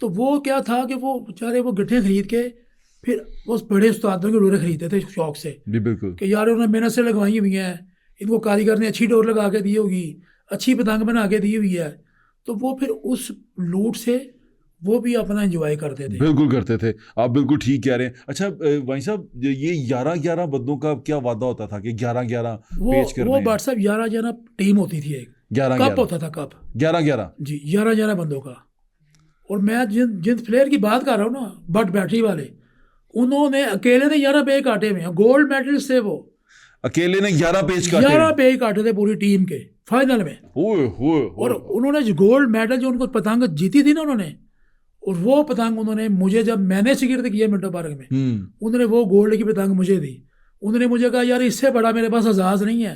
Speaker 2: तो वो क्या था कि वो बेचारे वो गिट्ठे खरीद के फिर उस बड़े उस्तादों की डोरें खरीदते थे शौक से,
Speaker 1: बिल्कुल,
Speaker 2: कि यार उन्होंने मेहनत से लगवाई हुई हैं, इनको कारीगर ने अच्छी डोर लगा के दी होगी, अच्छी पतंग बना के दी हुई है। तो वो फिर उस लूट से वो भी अपना एंजॉय करते थे।
Speaker 1: बिल्कुल करते थे, आप बिल्कुल ठीक कह रहे हैं। अच्छा भाई साहब, ये 11-11 बंदों का क्या वादा होता था कि 11-11 पेच करने
Speaker 2: वो
Speaker 1: हैं?
Speaker 2: व्हाट्सएप 11 टीम होती थी, एक
Speaker 1: 11-11
Speaker 2: कप होता था, कप
Speaker 1: 11-11
Speaker 2: जी, 11 बंदों का। और मैं जिन प्लेयर की बात कर रहा हूँ ना, बट बैटरी वाले, उन्होंने अकेले ने 11 पेज काटे हुए हैं, गोल्ड मेडलिस्ट थे वो।
Speaker 1: अकेले ने 11 पेज काटे,
Speaker 2: 11 पेज काटे थे पूरी टीम के फाइनल में।
Speaker 1: ओए
Speaker 2: और उन्होंने जो गोल्ड मेडल जो उनको पतंग जीती थी ना उन्होंने, और वो पतंग उन्होंने मुझे, जब मैंने शिगिर्द किया मिंटो पार्क में, उन्होंने वो गोल्ड की पतंग मुझे दी। उन्होंने मुझे कहा यार इससे बड़ा मेरे पास एजाज़ नहीं है,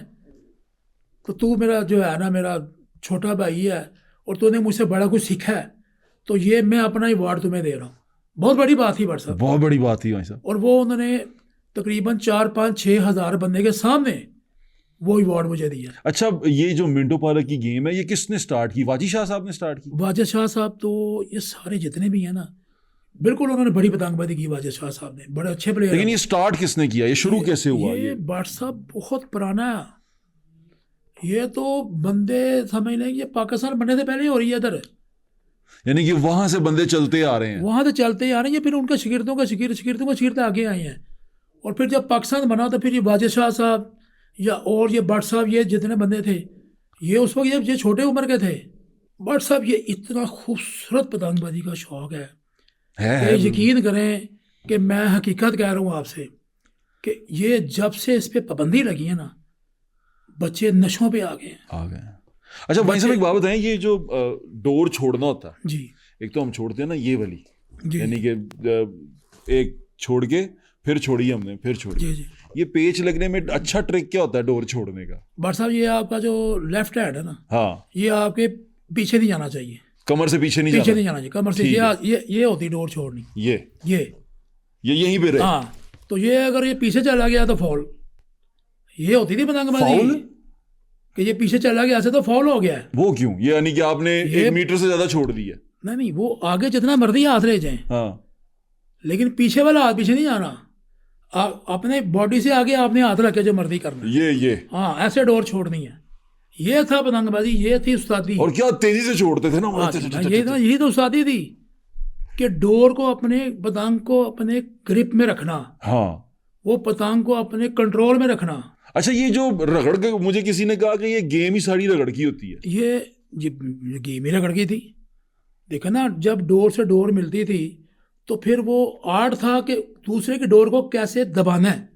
Speaker 2: तो तू मेरा जो है ना मेरा छोटा भाई है और तूने मुझसे बड़ा कुछ सीखा है, तो ये मैं अपना अवार्ड तुम्हें दे रहा हूँ। बहुत बड़ी बात थी भाई साहब,
Speaker 1: बहुत बड़ी बात थी भाई साहब।
Speaker 2: और वो उन्होंने तकरीबन 4-5-6 हज़ार बंदे के सामने वो अवार्ड मुझे दिया।
Speaker 1: अच्छा, ये जो मिंटो पार्क की गेम है ये किसने स्टार्ट की? वाजी शाह साहब ने स्टार्ट की?
Speaker 2: वाजिद शाह साहब तो ये सारे जितने भी हैं ना, बिल्कुल उन्होंने बड़ी पतंगबाजी की। वाजिद शाह साहब ने बड़े अच्छे प्लेयर
Speaker 1: लेकिन
Speaker 2: हैं।
Speaker 1: ये स्टार्ट किसने किया? ये शुरू कैसे हुआ?
Speaker 2: ये भट्ट साहब बहुत पुराना है। ये तो बंदे समझ लें, ये पाकिस्तान बनने से पहले ही हो रही है इधर।
Speaker 1: यानी कि वहां से बंदे चलते आ रहे हैं।
Speaker 2: वहाँ तो चलते ही आ रहे हैं, फिर उनका शागिर्दों का शागिर्दों का शागिर्द आगे आए हैं। और फिर जब पाकिस्तान बना तो फिर ये वाजिद शाह साहब या और ये भट्ट साहब, ये जितने बंदे थे, ये उस वक्त ये छोटे उम्र के थे। भट्ट साहब ये इतना खूबसूरत पतंगबाजी का शौक है कि यकीन करें कि मैं हकीकत कह रहा हूँ आपसे कि ये जब से इस पे पाबंदी लगी है ना, बच्चे नशों पे आ गए हैं।
Speaker 1: आ गए। अच्छा भाई साहब, एक बात बताएं, ये जो डोर छोड़ना होता है,
Speaker 2: जी
Speaker 1: एक तो हम छोड़ते हैं ना ये वाली,
Speaker 2: जी
Speaker 1: यानी कि एक छोड़ के फिर छोड़ी हमने, फिर छोड़ी।
Speaker 2: जी जी।
Speaker 1: ये पेच लगने में अच्छा ट्रिक क्या होता है डोर छोड़ने का?
Speaker 2: भट्ट साहब, ये आपका जो लेफ्ट हैंड है ना,
Speaker 1: हाँ,
Speaker 2: ये आपके पीछे नहीं जाना चाहिए,
Speaker 1: कमर से पीछे नहीं
Speaker 2: पीछे
Speaker 1: जाना।
Speaker 2: नहीं जाना चाहिए कमर से।
Speaker 1: ठीक
Speaker 2: ये होती डोर छोड़नी।
Speaker 1: ये
Speaker 2: ये
Speaker 1: यहीं पे रहे।
Speaker 2: हाँ, तो ये अगर ये पीछे चला गया तो फॉल। ये होती थी पतंगबाजी
Speaker 1: फाउल?
Speaker 2: कि ये पीछे चला गया ऐसे तो फॉल हो गया है।
Speaker 1: वो क्यों? ये यानी कि आपने
Speaker 2: ये-
Speaker 1: 1 मीटर से ज्यादा छोड़ दिया।
Speaker 2: नहीं, वो आगे जितना मर्जी हाथ ले जाए,
Speaker 1: हाँ,
Speaker 2: लेकिन पीछे वाला हाथ पीछे नहीं जाना। अपने बॉडी से आगे आपने हाथ रखे जो मर्जी करना है।
Speaker 1: ये
Speaker 2: हाँ, ऐसे डोर छोड़नी है। ये था पतंगबाजी, ये थी उस्तादी।
Speaker 1: और क्या तेजी से छोड़ते थे ना।
Speaker 2: हाँ, यही तो उस्तादी थी कि डोर को अपने पतंग को अपने ग्रिप में रखना,
Speaker 1: हाँ।
Speaker 2: वो पतंग को अपने कंट्रोल में रखना।
Speaker 1: अच्छा, ये जो रगड़ के, मुझे किसी ने कहा कि ये गेम ही सारी रगड़ की होती है।
Speaker 2: ये गेम ही रगड़ गई थी। देखो ना, जब डोर से डोर मिलती थी तो फिर वो आर्ट था कि दूसरे की डोर को कैसे दबाना है।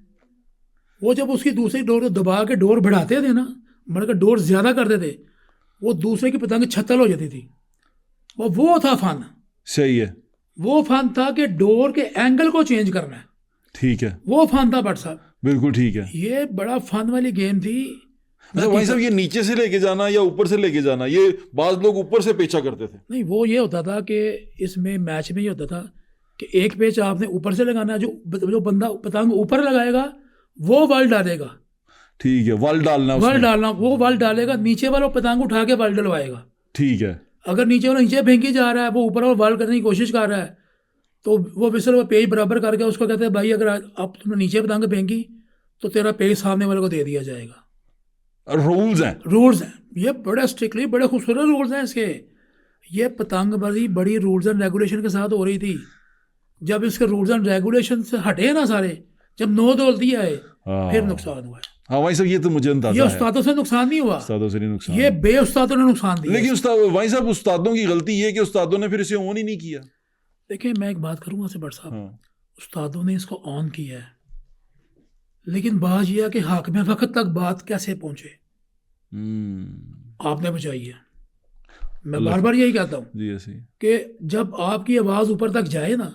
Speaker 2: वो जब उसकी दूसरी डोर को दबा के डोर बढ़ाते थे ना, मतलब डोर ज़्यादा करते थे, वो दूसरे की पतंग छत्तल हो जाती थी। वो था फन।
Speaker 1: सही है।
Speaker 2: वो फन था कि डोर के एंगल को चेंज करना है।
Speaker 1: ठीक है,
Speaker 2: वो फन था भट्ट साहब।
Speaker 1: बिल्कुल ठीक है।
Speaker 2: ये बड़ा फन वाली गेम थी।
Speaker 1: अच्छा भाई साहब, ये नीचे से लेके जाना या ऊपर से लेके जाना, ये बाज लोग ऊपर से पेचा करते थे।
Speaker 2: नहीं, वो ये होता था कि इसमें मैच में ये होता था कि एक पेच आपने ऊपर से लगाना है, जो बंदा पतंग ऊपर लगाएगा वो बल डालेगा।
Speaker 1: ठीक है, वल डालना
Speaker 2: बल
Speaker 1: उसमें।
Speaker 2: डालना, वो बल डालेगा, नीचे वाला पतंग उठा के बल डलवाएगा।
Speaker 1: ठीक है।
Speaker 2: अगर नीचे वाला नीचे फेंकी जा रहा है, वो ऊपर वाला बल करने की कोशिश कर रहा है, तो वो विसल वो पेज बराबर करके उसको कहते हैं भाई अगर आप तुमने नीचे पतंग फेंकी तो तेरा पेज सामने वाले को दे दिया जाएगा।
Speaker 1: रूल्स हैं।
Speaker 2: रूल्स हैं, ये बड़े स्ट्रिक्टली, बड़े खूबसूरत रूल्स हैं इसके। ये पतंगबाजी बड़ी रूल्स एंड रेगुलेशन के साथ हो रही थी। जब इसके रूल्स एंड रेगुलेशन से हटे ना सारे, जब नो दौलती आए, फिर नुकसान हुआ।
Speaker 1: हाँ भाई साहब, ये तो मुझे
Speaker 2: ये
Speaker 1: अंदाजा है।
Speaker 2: उस्तादों से नुकसान नहीं हुआ,
Speaker 1: उस्तादों से नहीं नुकसान।
Speaker 2: ये बेउस्तादों ने नुकसान दिया।
Speaker 1: लेकिन भाई साहब, उस्तादों की गलती ये कि उस्तादों ने फिर इसे ऑन ही नहीं किया।
Speaker 2: देखिए, मैं एक बात करूँगा से भट्ट साहब,
Speaker 1: हाँ।
Speaker 2: उस्तादों ने इसको ऑन किया है, लेकिन बात यह है कि हाकिम वक्त तक बात कैसे पहुंचे, आपने बचाई है। मैं बार बार यही कहता हूँ
Speaker 1: जी ऐसे ही।
Speaker 2: कि जब आपकी आवाज़ ऊपर तक जाए ना,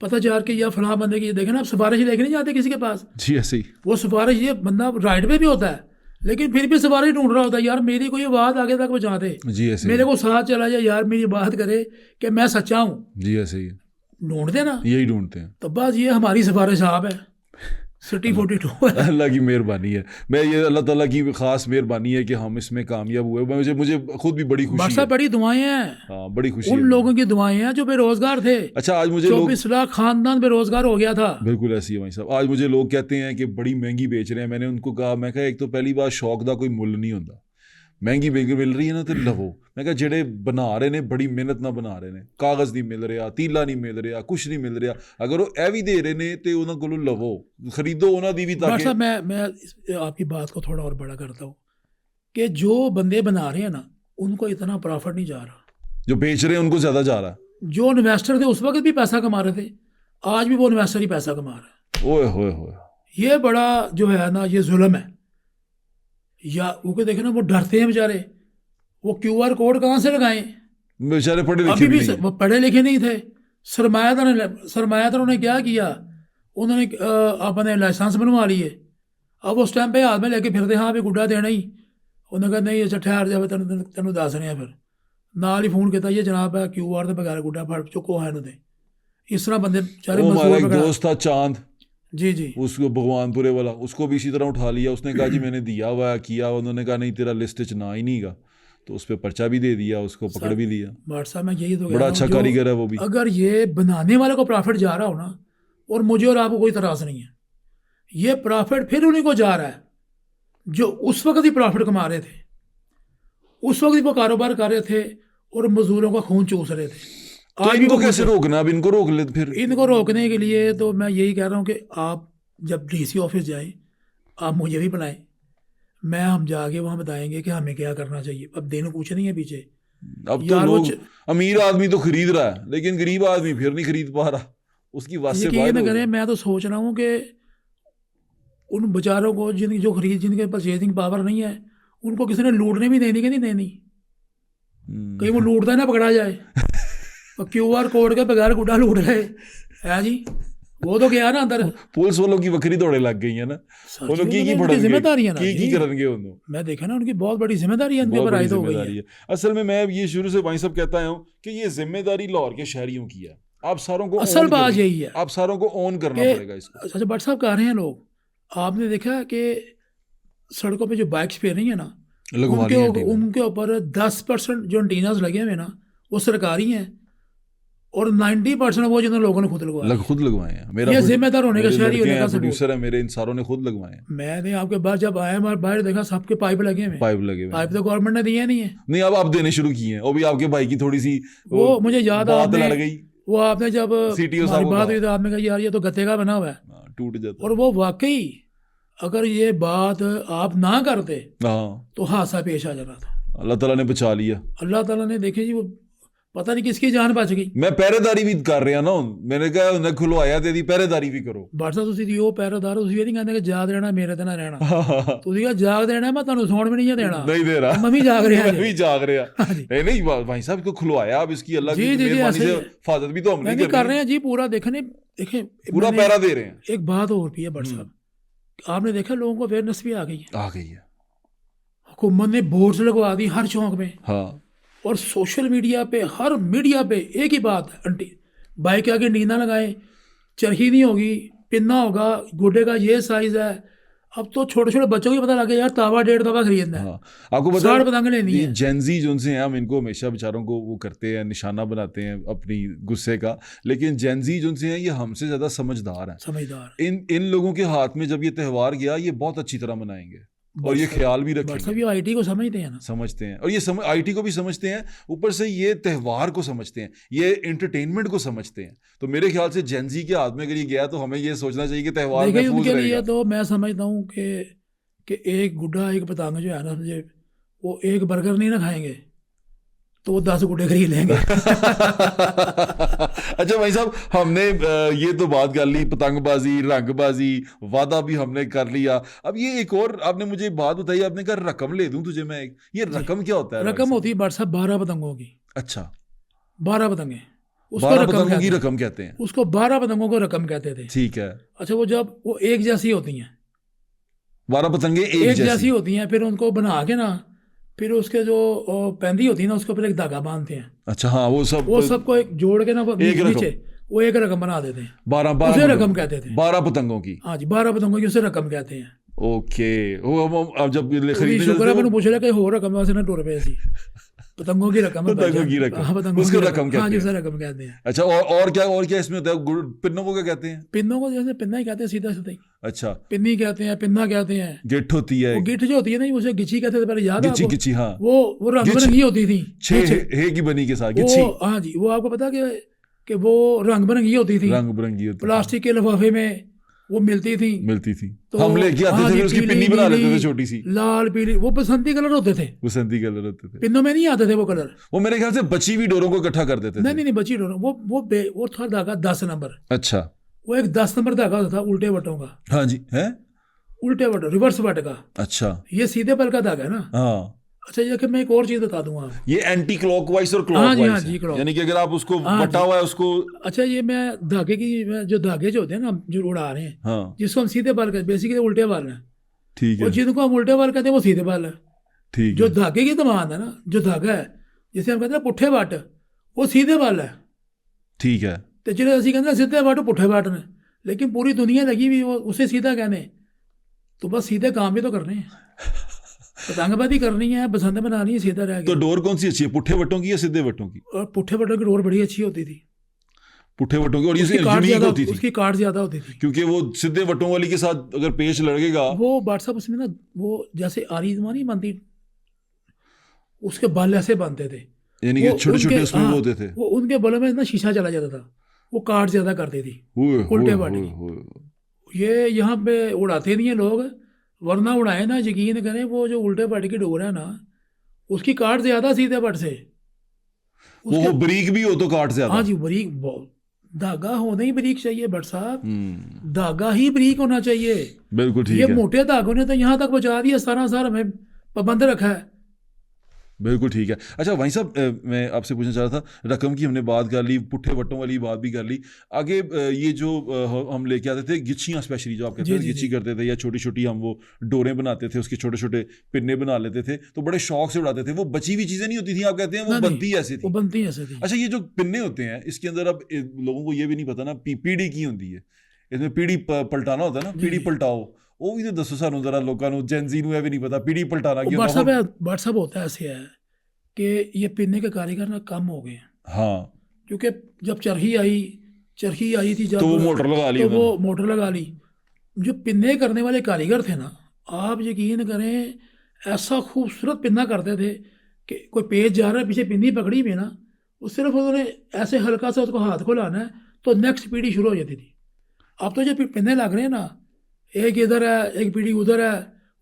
Speaker 2: पता चार के या फलां बंदे की, देखे ना, आप सिफारिश लेके नहीं जाते किसी के पास।
Speaker 1: जी ऐसे ही।
Speaker 2: वो सिफारिश, ये बंदा राइट पे भी होता है लेकिन फिर भी सिफारिश ढूंढ रहा होता है, यार मेरी कोई आवाज़ आगे तक पहुँचा दे,
Speaker 1: जी ऐसे
Speaker 2: मेरे को साथ चला जाए, यार मेरी बात करे कि मैं सच्चा हूँ।
Speaker 1: जी ऐसे ही।
Speaker 2: ढूंढते ना,
Speaker 1: यही ढूंढते हैं।
Speaker 2: तो बस ये हमारी सिफारिश आप है, सिटी 42 है।
Speaker 1: अल्लाह की मेहरबानी है। मैं ये अल्लाह ताला की खास मेहरबानी है कि हम इसमें कामयाब हुए। मुझे खुद भी बड़ी खुशी
Speaker 2: बरसा
Speaker 1: है।
Speaker 2: बड़ी दुआएं हैं।
Speaker 1: हाँ, बड़ी खुशी
Speaker 2: उन
Speaker 1: है।
Speaker 2: लोगों की दुआएं हैं जो बेरोजगार थे।
Speaker 1: अच्छा, आज मुझे लोग,
Speaker 2: 24 लाख खानदान बेरोजगार हो गया था।
Speaker 1: बिल्कुल ऐसी है भाई साहब। आज मुझे लोग कहते हैं कि बड़ी महंगी बेच रहे हैं। मैंने उनको कहा, मैं कहा एक तो पहली बात, शौक का कोई मुੱਲ नहीं होता। महंगी मिल रही है ना तो लवो। मैं कहा ਜਿਹੜੇ बना रहे ने बड़ी मेहनत ना बना रहे ने, कागज़ नहीं मिल रहा, तीला नहीं मिल रहा, कुछ नहीं मिल रहा। अगर वो ਇਹ भी दे रहे ने तो उन्होंने को लवो, खरीदो उन्होंने दी भी, ताकि
Speaker 2: साहब मैं आपकी बात को थोड़ा और बड़ा करता हूँ कि जो बंदे बना रहे हैं ना, उनको इतना प्रॉफिट नहीं जा रहा।
Speaker 1: जो बेच रहे हैं उनको ज़्यादा जा रहा है।
Speaker 2: जो इन्वेस्टर थे उस वक्त भी पैसा कमा रहे थे, आज भी वो इन्वेस्टर ही पैसा कमा रहा है।
Speaker 1: ओए होए होए।
Speaker 2: ये बड़ा जो है ना, ये जुल्म है। या वो देखे ना, वो डरते हैं बेचारे, वो QR कोड कहाँ से लगाएं।
Speaker 1: बेचारे पढ़े लिखे
Speaker 2: अभी
Speaker 1: भी
Speaker 2: भी
Speaker 1: नहीं।
Speaker 2: वो पढ़े लिखे नहीं थे। सरमायादारों ने क्या किया, उन्होंने अपने लाइसेंस बनवा लिए। अब उस टाइम पे हाथ में लेके फिरते, हाँ भी गुड्डा देना ही। उन्होंने कहा नहीं, अच्छा ठहर जाए, तेन दस रहे हैं। फिर नाल ही फोन किया, ये जनाब है QR के बगैर गुड्डा फड़ चुको है। इस तरह बंदे बेचारे
Speaker 1: वो हमारा एक
Speaker 2: मजदूर
Speaker 1: दोस्त था चांद,
Speaker 2: जी जी
Speaker 1: उसको भगवानपुरे वाला, उसको भी इसी तरह उठा लिया। उसने कहा जी मैंने दिया हुआ है, किया। उन्होंने कहा नहीं तेरा लिस्ट च ना ही नहीं गा, तो उस पर पर्चा भी दे दिया, उसको पकड़ भी लिया।
Speaker 2: व्हाट्सएप में यही तो कह
Speaker 1: बड़ा
Speaker 2: रहा हूँ,
Speaker 1: अच्छा
Speaker 2: जो
Speaker 1: कारीगर है वो भी।
Speaker 2: अगर ये बनाने वाले को प्रॉफिट जा रहा हो ना, और मुझे और आपको कोई तराज नहीं है, ये प्रॉफिट फिर उन्हीं को जा रहा है जो उस वक्त ही प्रॉफिट कमा रहे थे, उस वक्त ही वो कारोबार कर रहे थे और मजदूरों का खून चूस रहे थे।
Speaker 1: तो
Speaker 2: आज भी
Speaker 1: इनको
Speaker 2: वो
Speaker 1: कैसे रोकना? अब इनको रोक ले फिर।
Speaker 2: इनको रोकने के लिए तो मैं यही कह रहा हूँ कि आप जब डीसी ऑफिस जाएं, आप मुझे भी बुलाएं, हम जाके वहाँ बताएंगे कि हमें क्या करना चाहिए। अब दिन कुछ नहीं है पीछे।
Speaker 1: अब तो
Speaker 2: यार वो
Speaker 1: लोग, अमीर आदमी तो खरीद रहा है लेकिन गरीब आदमी फिर नहीं खरीद पा रहा, उसकी वास से
Speaker 2: यकीन
Speaker 1: बाहर
Speaker 2: न
Speaker 1: हो
Speaker 2: करें,
Speaker 1: गया।
Speaker 2: मैं तो सोच रहा हूँ कि उन बेचारों को जिनके परचेजिंग पावर नहीं है, उनको किसी ने लूटने भी देनी कि नहीं देनी। कहीं वो लूटता ना पकड़ा जाए, और QR कोड के बगैर गुड्डा लूट रहे है जी, वो तो गया ना अंदर।
Speaker 1: पुलिस वालों की वक्री दौड़े लग गई है ना,
Speaker 2: सच
Speaker 1: उन्होंने
Speaker 2: में
Speaker 1: की
Speaker 2: उनकी
Speaker 1: फड़नगे,
Speaker 2: जिम्मेदारी है ना
Speaker 1: की
Speaker 2: जी।
Speaker 1: करनगे उन्होंने।
Speaker 2: मैं देखा ना, उनकी बहुत बड़ी जिम्मेदारी है, उनके
Speaker 1: बहुत
Speaker 2: ऊपर
Speaker 1: बड़ी
Speaker 2: आयद हो गई
Speaker 1: जिम्मेदारी
Speaker 2: है।
Speaker 1: है। असल में मैं ये शुरू से भाई साहब कहता हूँ कि ये जिम्मेदारी लाहौर के शहरियों की है। आप सारों को
Speaker 2: असल
Speaker 1: own
Speaker 2: बात
Speaker 1: करनी-
Speaker 2: यही है
Speaker 1: आप सारों को ओन करना
Speaker 2: कि
Speaker 1: पड़ेगा इसको।
Speaker 2: अच्छा बट साहब कह रहे हैं लोग, आपने देखा कि सड़कों पे जो बाइक्स पे रही है ना,
Speaker 1: लगवा
Speaker 2: उनके
Speaker 1: लिए एंटीना।
Speaker 2: उनके ऊपर 10% जो एंटीनास लगे हुए ना, वो सरकारी हैं, और 90% वो जिन लोगों ने खुद लगवाए हैं।
Speaker 1: खुद लगवाए हैं। मेरा
Speaker 2: ये
Speaker 1: प्रोड्यू-
Speaker 2: जिम्मेदार होने का,
Speaker 1: मेरे
Speaker 2: शहरी
Speaker 1: लड़के
Speaker 2: होने
Speaker 1: हैं,
Speaker 2: का सबूत।
Speaker 1: प्रोड्यूसर है मेरे, इन सारों ने खुद लगवाए हैं।
Speaker 2: मैंने आपके पास जब आया, हमारे बाहर देखा सबके पाइप लगे हुए हैं।
Speaker 1: पाइप लगे हुए
Speaker 2: पाइप
Speaker 1: हैं।
Speaker 2: तो गवर्नमेंट ने दिए नहीं है।
Speaker 1: नहीं, अब आप देने शुरू किए हैं। वो भी आपके भाई की थोड़ी सी
Speaker 2: वो मुझे याद
Speaker 1: बात
Speaker 2: आपने
Speaker 1: लड़ गई,
Speaker 2: वो आपने जब
Speaker 1: CTO
Speaker 2: हमारी
Speaker 1: साहब को
Speaker 2: बात
Speaker 1: कहा।
Speaker 2: हुई तो आपने कहा यार ये तो गत्ते का बना हुआ है।
Speaker 1: टूट जाता
Speaker 2: और वो वाकई, अगर ये बात आप ना करते
Speaker 1: है। हाँ,
Speaker 2: तो हादसा पेश आ जाना था।
Speaker 1: अल्लाह ताला ने बचा लिया।
Speaker 2: अल्लाह ताला ने, देखे जी, वो पता नहीं किसकी जान बच गई।
Speaker 1: मैं पहरेदारी भी कर रहा ना हूं। मैंने कहा उन्हें खुलवाया तेरी पहरेदारी भी करो।
Speaker 2: बादशाह ਤੁਸੀਂ ਦੀ ਉਹ ਪਹਿਰੇਦਾਰ ਤੁਸੀਂ ਇਹ ਨਹੀਂ ਕਹਿੰਦੇ ਕਿ ਜਾਗ ਰਹਿਣਾ ਮੇਰੇ ਤੇ ਨਾ ਰਹਿਣਾ। ਤੁਸੀਂ ਕਿਹਾ ਜਾਗ ਦੇਣਾ, मैं ਤੁਹਾਨੂੰ ਸੌਣ भी नहीं देना।
Speaker 1: नहीं दे रहा,
Speaker 2: मैं भी जाग रहा
Speaker 1: मैं भी जाग रहा।
Speaker 2: हाँ जी।
Speaker 1: नहीं भाई साहब को खुलवाया, अब इसकी अल्लाह
Speaker 2: जी,
Speaker 1: की
Speaker 2: जी, जी,
Speaker 1: मेहरबानी
Speaker 2: ऐसे
Speaker 1: से
Speaker 2: ही है।
Speaker 1: हिफाजत भी तो हम
Speaker 2: मैं
Speaker 1: नहीं
Speaker 2: भी कर
Speaker 1: कर
Speaker 2: रहे हैं जी पूरा। देखने देखें,
Speaker 1: पूरा
Speaker 2: मैंने-
Speaker 1: पैरा दे रहे हैं।
Speaker 2: एक बात और भी है बट साहब, आपने देखा लोगों को अवेयरनेस भी आ गई है।
Speaker 1: आ गई है।
Speaker 2: हुकूमत ने बोर्ड्स लगवा दी हर चौक में,
Speaker 1: हाँ,
Speaker 2: और सोशल मीडिया पे, हर मीडिया पे एक ही बात है, अंटी बाइक के आगे नींदा लगाएं, चरखी नहीं होगी, पिन्ना होगा, गुड्डे का ये साइज है। अब तो छोटे छोटे बच्चों को भी पता लग गया यार, तावा 1.5 तावा खरीदना है,
Speaker 1: हाँ। आपको पता
Speaker 2: 60 पतंग लेनी है।
Speaker 1: जेंजी जो उनसे हैं, हम इनको हमेशा बेचारों को वो करते हैं, निशाना बनाते हैं अपनी गुस्से का। लेकिन जेंजी जो उनसे हैं, ये हमसे ज़्यादा समझदार हैं।
Speaker 2: समझदार
Speaker 1: इन लोगों के हाथ में जब ये त्यौहार गया, ये बहुत अच्छी तरह मनाएंगे और ये ख्याल भी
Speaker 2: बट साहब,
Speaker 1: रखेंगे,
Speaker 2: ये IT को समझते हैं ना।
Speaker 1: समझते हैं। और ये IT को भी समझते हैं, ऊपर से ये त्यौहार को समझते हैं, ये एंटरटेनमेंट को समझते हैं। तो मेरे ख्याल से जेंजी के हाथ में अगर ये गया तो हमें ये सोचना चाहिए कि त्यौहार
Speaker 2: देखिए
Speaker 1: महफूज
Speaker 2: उनके लिए
Speaker 1: रहेगा।
Speaker 2: तो मैं समझता हूँ कि एक गुड्डा एक पतंग जो है ना, समझे, वो एक बर्गर नहीं ना खाएंगे तो वो 10 गुड्डे खरीद लेंगे।
Speaker 1: अच्छा भाई साहब, हमने ये तो बात कर ली, पतंगबाजी, रंगबाजी, वादा भी हमने कर लिया। अब ये एक और आपने मुझे बात बताई, आपने कहा रकम ले दूं तुझे मैं एक। ये रकम क्या होता है?
Speaker 2: रकम होती है बट साहब 12 पतंगों की।
Speaker 1: अच्छा,
Speaker 2: 12 पतंगे, उसको
Speaker 1: 12
Speaker 2: रकम
Speaker 1: पतंगों
Speaker 2: कहते
Speaker 1: की
Speaker 2: हैं।
Speaker 1: रकम कहते हैं।
Speaker 2: उसको 12 पतंगों को रकम कहते थे।
Speaker 1: ठीक है,
Speaker 2: अच्छा, वो जब वो एक जैसी होती हैं,
Speaker 1: 12 पतंगे
Speaker 2: एक
Speaker 1: एक
Speaker 2: जैसी होती हैं, फिर उनको बना के ना, फिर उसके जो पैंदी होती है ना, उसको फिर एक धागा बांधते हैं।
Speaker 1: अच्छा, हाँ, वो
Speaker 2: सबको एक जोड़ के ना, वो
Speaker 1: एक रकम।
Speaker 2: नीचे वो एक रकम बना देते हैं।
Speaker 1: 12
Speaker 2: उसे रकम कहते थे।
Speaker 1: 12 पतंगों की।
Speaker 2: हाँ जी, 12 पतंगों की उसे रकम कहते हैं।
Speaker 1: ओके, वो अब जब
Speaker 2: ਉਹਦੀ
Speaker 1: खरीदने
Speaker 2: ਸ਼ੁਕਰ
Speaker 1: चलते
Speaker 2: ਹੈ
Speaker 1: हो-
Speaker 2: ਮੈਨੂੰ ਪੁੱਛ ਲਿਆ कि ਹੋਰ रकम वासे ना टुर पे सी पतंगों की रकम है
Speaker 1: पतंगों
Speaker 2: भाईजान।
Speaker 1: की रकम।
Speaker 2: हाँ, पतंगों
Speaker 1: उसको
Speaker 2: की
Speaker 1: रकम कहते
Speaker 2: हाँ जी,
Speaker 1: हैं।
Speaker 2: उसे रकम कहते हैं।
Speaker 1: अच्छा, और क्या इसमें होता है? पिन्नों को क्या कहते हैं?
Speaker 2: पिन्नों को जैसे पिन्ना ही कहते हैं, सीधा सीधा ही
Speaker 1: अच्छा,
Speaker 2: पिन्नी कहते हैं, पिन्ना कहते हैं।
Speaker 1: गिट्ठ होती है,
Speaker 2: वो गिट्ठ जो होती है ना, उसे गिची कहते थे पहले, याद है
Speaker 1: गिची
Speaker 2: आपको?
Speaker 1: गिची, हाँ,
Speaker 2: वो रंग
Speaker 1: गिच।
Speaker 2: बिरंगी होती थी।
Speaker 1: छह
Speaker 2: गिच।
Speaker 1: हे की बनी के साथ गिची,
Speaker 2: वो हाँ जी, वो आपको पता कि वो रंग बिरंगी होती थी,
Speaker 1: रंग बिरंगी होती थी,
Speaker 2: प्लास्टिक के लिफाफे में वो मिलती थी।
Speaker 1: मिलती थी।
Speaker 2: तो
Speaker 1: हम लेके आते
Speaker 2: हाँ
Speaker 1: थे,
Speaker 2: जी,
Speaker 1: फिर उसकी
Speaker 2: पीली,
Speaker 1: पिन्नी बना लेते थे
Speaker 2: नीली,
Speaker 1: छोटी सी।
Speaker 2: लाल पीली, वो बसंती कलर होते थे।
Speaker 1: बसंती कलर होते थे।
Speaker 2: पिन्नों में नहीं आते थे वो कलर।
Speaker 1: वो मेरे ख्याल से बची हुई डोरों को इकट्ठा कर देते
Speaker 2: नहीं
Speaker 1: थे।
Speaker 2: नहीं नहीं, बची डोर, वो था धागा 10 नंबर।
Speaker 1: अच्छा,
Speaker 2: वो एक 10 नंबर धागा होता था उल्टे बटों का।
Speaker 1: हाँ जी, है,
Speaker 2: उल्टे बट, रिवर्स बट का।
Speaker 1: अच्छा,
Speaker 2: ये सीधे पल का धागा है ना।
Speaker 1: हाँ।
Speaker 2: अच्छा, ये कि मैं एक और चीज बता दूंगा आपको।
Speaker 1: ये एंटी क्लॉकवाइज और
Speaker 2: हाँ जी, हाँ
Speaker 1: क्लॉकवाइज
Speaker 2: जी,
Speaker 1: है।
Speaker 2: clock।
Speaker 1: यानी कि अगर आप उसको
Speaker 2: हाँ
Speaker 1: बटा
Speaker 2: जी।
Speaker 1: हुआ है उसको,
Speaker 2: अच्छा, ये मैं धागे की, जो धागे जो होते हैं ना, हम जो उड़ा रहे हैं,
Speaker 1: हाँ,
Speaker 2: जिसको हम सीधे बाल कहते हैं, बेसिकली उल्टे बाल हैं।
Speaker 1: ठीक
Speaker 2: और
Speaker 1: है,
Speaker 2: जिनको हम उल्टे बाल कहते हैं वो सीधे बाल है।
Speaker 1: ठीक
Speaker 2: जो
Speaker 1: है,
Speaker 2: धागे की दमान है ना, जो धागा है जिसे हम कहते हैं पुट्ठे बट, वो सीधे बाल है।
Speaker 1: ठीक है,
Speaker 2: तो जो ਅਸੀਂ ਕਹਿੰਦੇ ਸਿੱਧੇ ਬਟ ਪੁੱਠੇ ਬਟ ਨੇ, लेकिन पूरी दुनिया लगी हुई वो उसे सीधा कहने, तो बस सीधे काम भी तो करने हैं, पतंगबाजी करनी है, बसंत बनानी है, सीधा रह
Speaker 1: तो
Speaker 2: गया।
Speaker 1: डोर कौन सी अच्छी है, पुट्ठे वट्टों की या सीधे वट्टों की?
Speaker 2: और पुट्ठे वट्टों की डोर बड़ी अच्छी होती थी,
Speaker 1: पुट्ठे वट्टों की, और ये
Speaker 2: उसकी काट
Speaker 1: यूनिक
Speaker 2: ज़्यादा,
Speaker 1: होती थी
Speaker 2: उसकी काट ज़्यादा होती थी।
Speaker 1: क्योंकि वो सीधे वट्टों वाली के साथ अगर पेच लड़ेगा।
Speaker 2: वो बात साहब उसमें ना वो जैसे आरी नहीं बनती, उसके बाल ऐसे बनते थे,
Speaker 1: यानी कि
Speaker 2: वो
Speaker 1: छोटे छोटे
Speaker 2: उनके,
Speaker 1: उसमें वो
Speaker 2: हाँ,
Speaker 1: होते थे।
Speaker 2: वो उनके बालों में ना शीशा चला जाता था, वो काट ज़्यादा करती थी
Speaker 1: हुए
Speaker 2: उल्टे
Speaker 1: हुए
Speaker 2: बाटी।
Speaker 1: हुए हुए।
Speaker 2: ये यहाँ पे उड़ाते नहीं है लोग, वरना उड़ाए ना, यकीन करें वो जो उल्टे पट की डोर है ना, उसकी काट ज़्यादा सीधे पट से
Speaker 1: वो
Speaker 2: उसके।
Speaker 1: बरीक भी हो तो काट ज्यादा।
Speaker 2: हाँ जी, बरीक धागा होना ही बरीक चाहिए भट्ट साहब,
Speaker 1: हम्म,
Speaker 2: धागा ही बरीक होना चाहिए।
Speaker 1: बिल्कुल
Speaker 2: ये
Speaker 1: ठीक है,
Speaker 2: मोटे धागों ने तो यहाँ तक पहुँचा दिया, सारा सारा हमें पाबंद रखा है।
Speaker 1: बिल्कुल ठीक है। अच्छा भाई साहब, मैं आपसे पूछना चाह रहा था, रकम की हमने बात कर ली, पुट्ठे वट्टों वाली बात भी कर ली। आगे ये जो हम लेके आते थे गिच्चियाँ, स्पेशली जो आप कहते
Speaker 2: जी
Speaker 1: हैं
Speaker 2: जी
Speaker 1: गिच्ची
Speaker 2: जी,
Speaker 1: करते थे, या छोटी छोटी हम वो डोरें बनाते थे, उसके छोटे छोटे पिन्ने बना लेते थे, तो बड़े शौक से उड़ाते थे। वो बची हुई चीज़ें नहीं होती थी, आप कहते हैं वो
Speaker 2: ना
Speaker 1: बनती
Speaker 2: नहीं,
Speaker 1: ऐसी
Speaker 2: वो
Speaker 1: थी।
Speaker 2: बनती है ऐसे थी।
Speaker 1: अच्छा, ये जो पिन्ने होते हैं इसके अंदर अब लोगों को ये भी नहीं पता ना, पीढ़ी की होती है, इसमें पीढ़ी पलटाना होता है ना,
Speaker 2: जी
Speaker 1: पीढ़ी
Speaker 2: जी,
Speaker 1: पलटाओ। वो भी तो दसो सानू जरा, लोगों को जेनजी भी नहीं पता पीढ़ी पलटाना
Speaker 2: वो
Speaker 1: की होता
Speaker 2: व्हाट्सअप है,
Speaker 1: है।
Speaker 2: व्हाट्सअप होता है ऐसे है कि ये पिन्ने के कारीगर ना कम हो गए हैं,
Speaker 1: हाँ,
Speaker 2: क्योंकि जब चरखी आई थी
Speaker 1: तो
Speaker 2: जब,
Speaker 1: वो मोटर लगा ली
Speaker 2: तो वो
Speaker 1: उन्होंने।
Speaker 2: मोटर लगा ली। जो पिन्ने करने वाले कारीगर थे ना, आप यकीन करें ऐसा खूबसूरत पिन्ना करते थे कि कोई पेज जा रहा है, पीछे पिन्नी पकड़ी हुई है ना, वो सिर्फ उन्होंने ऐसे हल्का सा उसको हाथ को लाना है तो नेक्स्ट पीढ़ी शुरू हो जाती थी। अब तो जो पिन्ने लग रहे हैं ना, एक इधर है एक पीढ़ी उधर है,